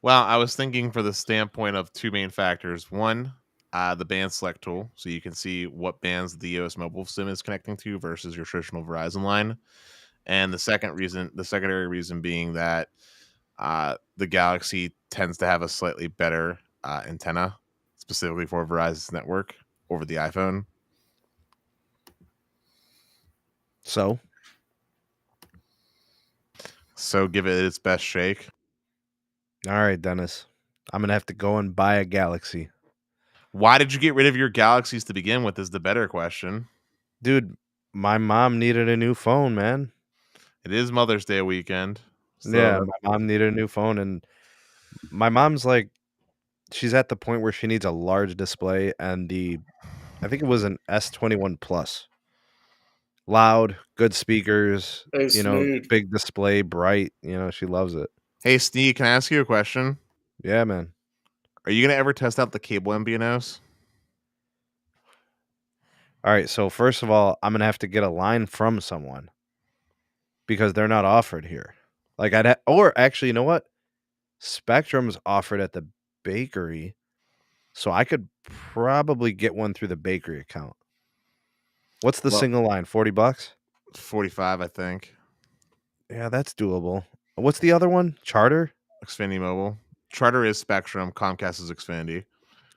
Well, I was thinking for the standpoint of two main factors. One, the band select tool, so you can see what bands the US Mobile SIM is connecting to versus your traditional Verizon line. And the secondary reason being that the Galaxy tends to have a slightly better antenna, specifically for Verizon's network over the iPhone. So give it its best shake. All right, Dennis. I'm going to have to go and buy a Galaxy. Why did you get rid of your Galaxies to begin with is the better question. Dude, my mom needed a new phone, man. It is Mother's Day weekend. So yeah, my mom needed a new phone, and my mom's like, she's at the point where she needs a large display, and I think it was an S21 Plus. Loud, good speakers, big display, bright. She loves it. Hey, Sneed, can I ask you a question? Yeah, man. Are you going to ever test out the cable MVNOs? All right, so first of all, I'm going to have to get a line from someone because they're not offered here. Like or actually, you know what? Spectrum's offered at the bakery, so I could probably get one through the bakery account. What's the single line? $40? 45, I think. Yeah, that's doable. What's the other one? Charter? Xfinity Mobile. Charter is Spectrum. Comcast is Xfinity.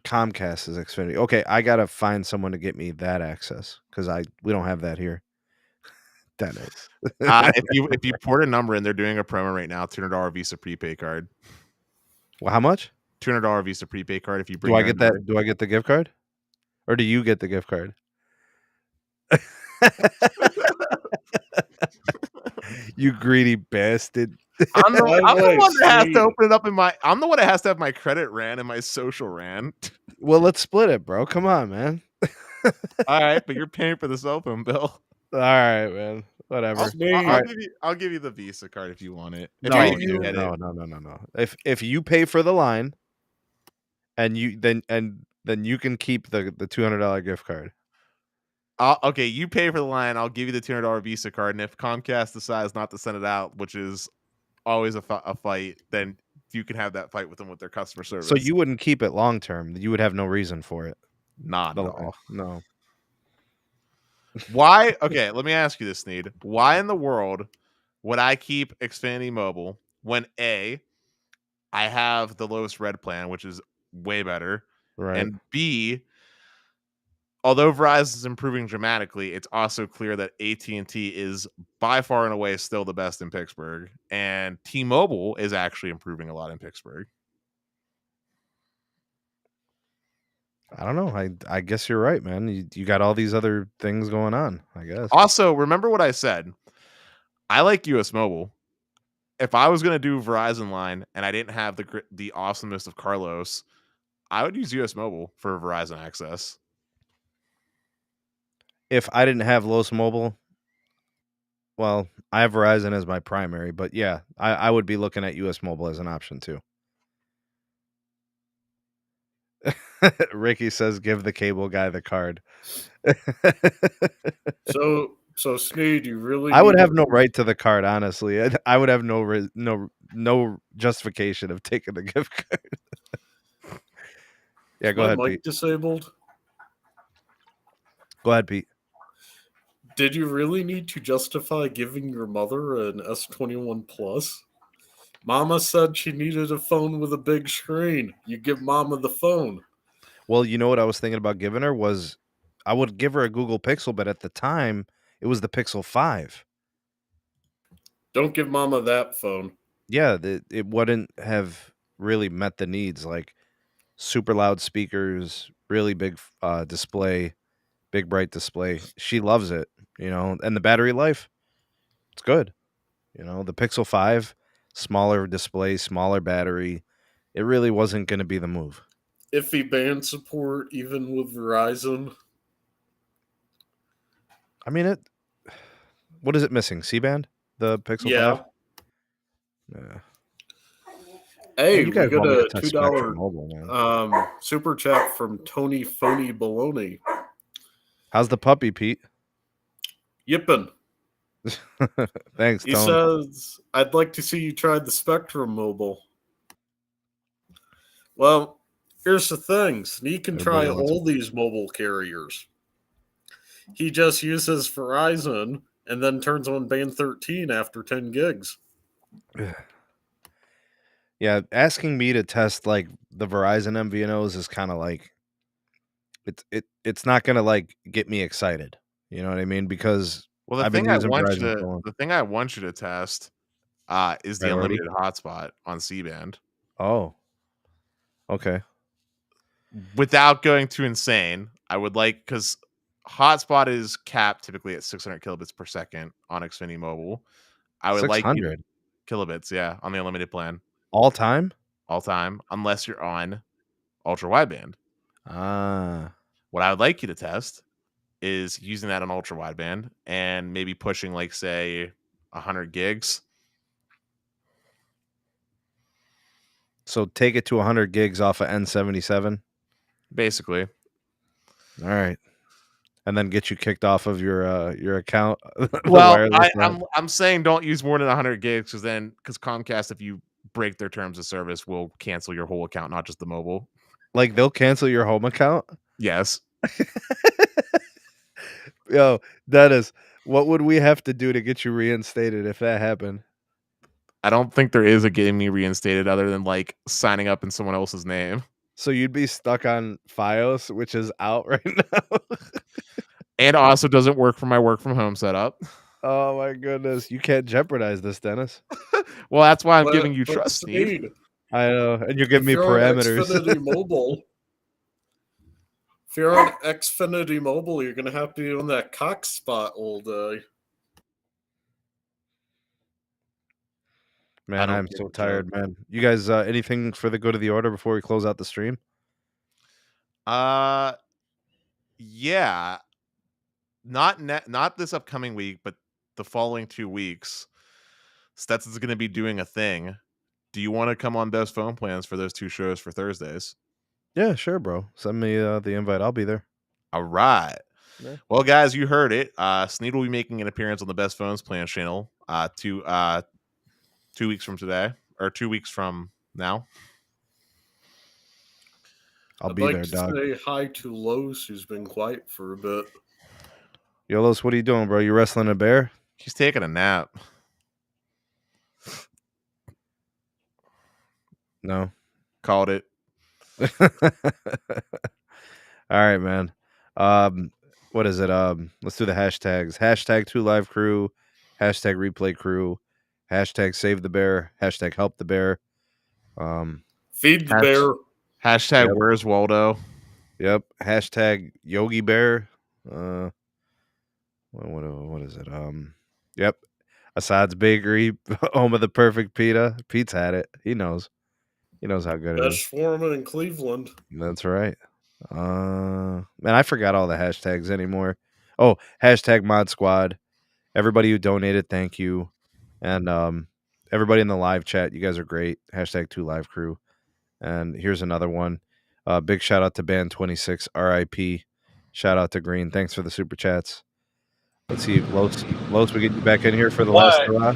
Comcast is Xfinity. Okay, I gotta find someone to get me that access because we don't have that here. Dennis. If you port a number in, they're doing a promo right now. $200 Visa prepaid card. Well, how much? $200 Visa prepaid card. If you bring, do I get that? Do I get the gift card, or do you get the gift card? You greedy bastard. I'm the one that has to open it up I'm the one that has to have my credit ran and my social ran. Well, let's split it, bro. Come on, man. All right, but you're paying for the cell phone bill. All right, man. Whatever. I'll give you the Visa card if you want it. No. If you pay for the line, and then you can keep the $200 gift card. Okay, you pay for the line. I'll give you the $200 Visa card, and if Comcast decides not to send it out, which is always a fight, then you can have that fight with them with their customer service. So you wouldn't keep it long term. You would have no reason for it. Not at all. No. Why? Okay, let me ask you this, Sneed. Why in the world would I keep Xfinity Mobile when A, I have the lowest red plan, which is way better, right? And B, although Verizon is improving dramatically, it's also clear that AT&T is by far and away still the best in Pittsburgh, and T-Mobile is actually improving a lot in Pittsburgh. I don't know. I guess you're right, man. You got all these other things going on, I guess. Also, remember what I said. I like US Mobile. If I was going to do Verizon line and I didn't have the awesomeness of Carlos, I would use US Mobile for Verizon access. If I didn't have Los Mobile, well, I have Verizon as my primary, but yeah, I would be looking at US Mobile as an option too. Ricky says, "Give the cable guy the card." So Sneed, you really I would need have to no right to the card, honestly. I would have no justification of taking the gift card. Yeah, Is go my ahead, mic Pete. disabled? Go ahead, Pete. Did you really need to justify giving your mother an S21 Plus? Mama said she needed a phone with a big screen. You give Mama the phone. Well, you know what I was thinking about giving her was I would give her a Google Pixel, but at the time it was the Pixel 5. Don't give Mama that phone. Yeah, it wouldn't have really met the needs, like super loud speakers, really big display, big bright display. She loves it, and the battery life, it's good. The Pixel 5, smaller display, smaller battery. It really wasn't going to be the move. Iffy band support, even with Verizon. I mean, what is it missing? C-band? The Pixel 5? Yeah. Hey, Man, you guys we got want me to a touch Spectrum $2 Mobile, man. super chat from Tony Phony Baloney. How's the puppy, Pete? Yippin'. Thanks, He Tone. says, I'd like to see you try the Spectrum Mobile. Well, here's the thing. Sneak can try all these mobile carriers. He just uses Verizon and then turns on band 13 after 10 gigs. Yeah, asking me to test like the Verizon MVNOs is kind of like it's not gonna like get me excited. You know what I mean? Because Well, I've been using Verizon for long. the thing I want you to test is the Priority? unlimited hotspot on C-band. Oh, okay. Without going too insane, I would like, because hotspot is capped typically at 600 kilobits per second on Xfinity Mobile. I would like you 600 kilobits, yeah, on the unlimited plan all time. all time, unless you're on ultra wideband. Ah, What I would like you to test is using that on ultra wideband and maybe pushing, like, say, 100 gigs. so take it to 100 gigs off of N77. Basically. All right, and then get you kicked off of your account. Well, I'm saying don't use more than 100 gigs because Comcast, if you break their terms of service, will cancel your whole account, not just the mobile. Like they'll cancel your home account. Yes. Yo, Dennis, what would we have to do to get you reinstated if that happened? I don't think there is a getting me reinstated other than like signing up in someone else's name. So you'd be stuck on FiOS, which is out right now. And also doesn't work for my work from home setup. Oh my goodness. You can't jeopardize this, Dennis. Well, that's why I'm giving you trust, Steve. I know. And you're giving me parameters. Xfinity Mobile, if you're on Xfinity Mobile, you're going to have to be on that cock spot all day. Man, I'm so tired, man. You guys, anything for the go to the order before we close out the stream? Yeah. Not this upcoming week, but the following 2 weeks, Stetson's going to be doing a thing. Do you want to come on Best Phone Plans for those 2 shows for Thursdays? Yeah, sure, bro. Send me the invite. I'll be there. All right. Yeah. Well, guys, you heard it. Sneed will be making an appearance on the Best Phones Plans channel 2 weeks from today, or 2 weeks from now. I'll be there, dog. I'd like to say hi to Los, who's been quiet for a bit. Yo, Los, what are you doing, bro? You wrestling a bear? He's taking a nap. No. Called it. All right, man. What is it? Let's do the hashtags. Hashtag 2LiveCrew, hashtag replay crew, hashtag save the bear, hashtag help the bear. Feed the bear. Hashtag where's Waldo? Yep. Hashtag Yogi Bear. What is it? Yep. Assad's Bakery, home of the perfect pita. Pete's had it. He knows. He knows how good it is. Best Foreman in Cleveland. That's right. Man, I forgot all the hashtags anymore. Oh, hashtag Mod Squad. Everybody who donated, thank you. And everybody in the live chat, you guys are great. Hashtag 2LiveCrew. And here's another one. Big shout out to Band26, RIP. Shout out to Green. Thanks for the super chats. Let's see, Los, we get you back in here for the last hurrah.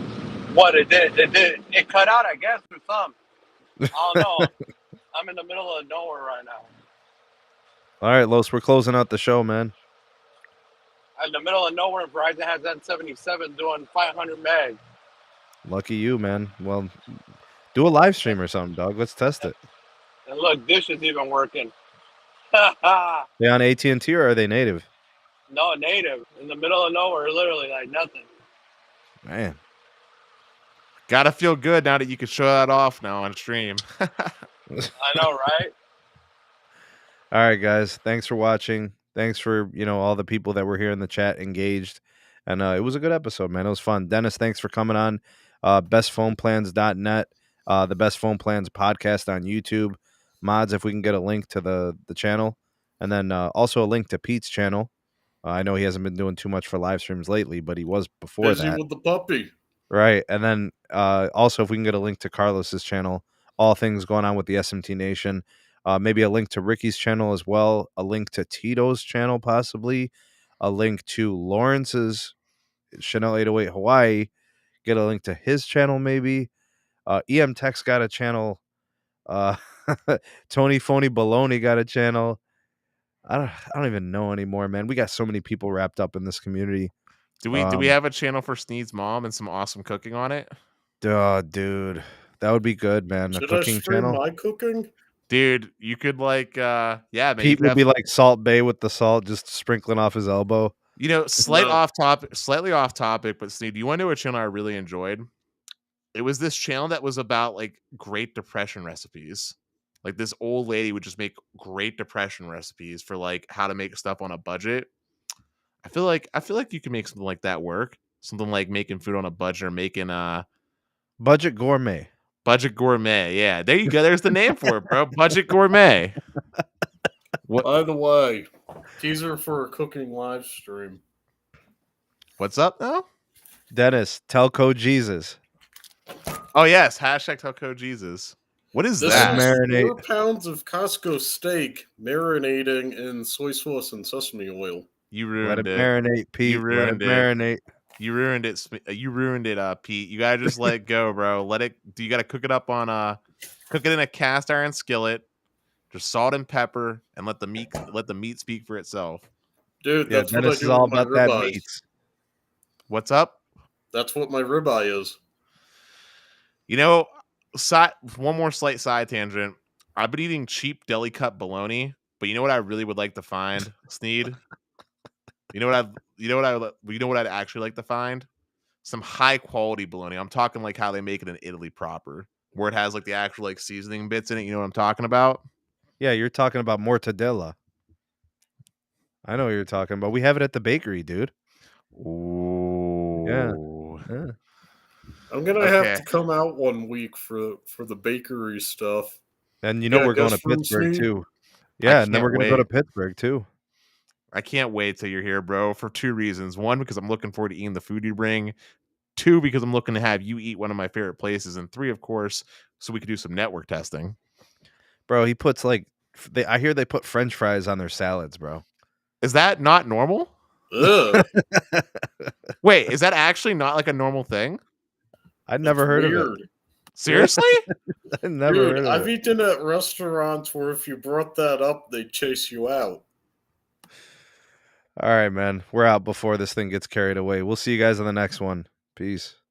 What it did? It cut out, I guess, for some. I don't know. I'm in the middle of nowhere right now. All right, Los, we're closing out the show, man. In the middle of nowhere, Verizon has N77 doing 500 meg. Lucky you, man. Well, do a live stream or something, dog. Let's test it. And look, Dish is even working. They on AT&T or are they native? No, native. In the middle of nowhere, literally like nothing. Man. Gotta feel good now that you can show that off now on stream. I know, right? All right, guys. Thanks for watching. Thanks for, all the people that were here in the chat engaged. And it was a good episode, man. It was fun. Dennis, thanks for coming on. Bestphoneplans.net, the Best Phone Plans podcast on YouTube. Mods, if we can get a link to the channel. And then also a link to Pete's channel. I know he hasn't been doing too much for live streams lately, but he was before Busy that. with the puppy. Right. And then also, if we can get a link to Carlos's channel, all things going on with the SMT Nation. Maybe a link to Ricky's channel as well. A link to Tito's channel, possibly. A link to Lawrence's Chanel 808 Hawaii. Get a link to his channel, maybe. EM Tech's got a channel. Tony Phony Baloney got a channel. I don't even know anymore, man. We got so many people wrapped up in this community. Do we have a channel for Sneed's mom and some awesome cooking on it? Dude, that would be good, man. Should a cooking I stream channel. my cooking? Dude, you could man. Pete would be like Salt Bay with the salt just sprinkling off his elbow. Slightly off topic, but Sneed, you want to know a channel I really enjoyed? It was this channel that was about like Great Depression recipes. Like this old lady would just make Great Depression recipes for like how to make stuff on a budget. I feel like you can make something like that work. Something like making food on a budget or making Budget Gourmet. Budget Gourmet. Yeah, there you go. There's the name for it, bro. Budget Gourmet. By the way, teaser for a cooking live stream. What's up now? Dennis, tell Code Jesus. Oh yes, hashtag tell Code Jesus. What is This that? is 4 pounds of Costco steak marinating in soy sauce and sesame oil. You ruined it. Marinate, Pete. You ruined it. Marinate. You ruined it. You ruined it, Pete. You gotta just let it go, bro. You gotta cook it up on cook it in a cast iron skillet. Just salt and pepper, and let the meat speak for itself. Dude, that's what I Dennis do is all with my about that ribeyes. meat. What's up? That's what my ribeye is. One more slight side tangent. I've been eating cheap deli cut bologna, but you know what I really would like to find, Sneed? You know what I'd actually like to find? Some high quality bologna. I'm talking like how they make it in Italy proper, where it has like the actual like seasoning bits in it. You know what I'm talking about? Yeah, you're talking about mortadella. I know what you're talking about. We have it at the bakery, dude. Ooh. Yeah. I'm gonna have to come out one week for the bakery stuff. And we're going to Pittsburgh too. Yeah, and then we're gonna go to Pittsburgh too. I can't wait till you're here, bro, for 2 reasons. 1, because I'm looking forward to eating the food you bring. 2, because I'm looking to have you eat one of my favorite places. And 3, of course, so we could do some network testing. Bro, he puts I hear they put French fries on their salads, bro. Is that not normal? Ugh. Wait, is that actually not like a normal thing? I'd never heard of it. Seriously? I never heard of it. I've eaten at restaurants where if you brought that up, they chase you out. All right, man. We're out before this thing gets carried away. We'll see you guys on the next one. Peace.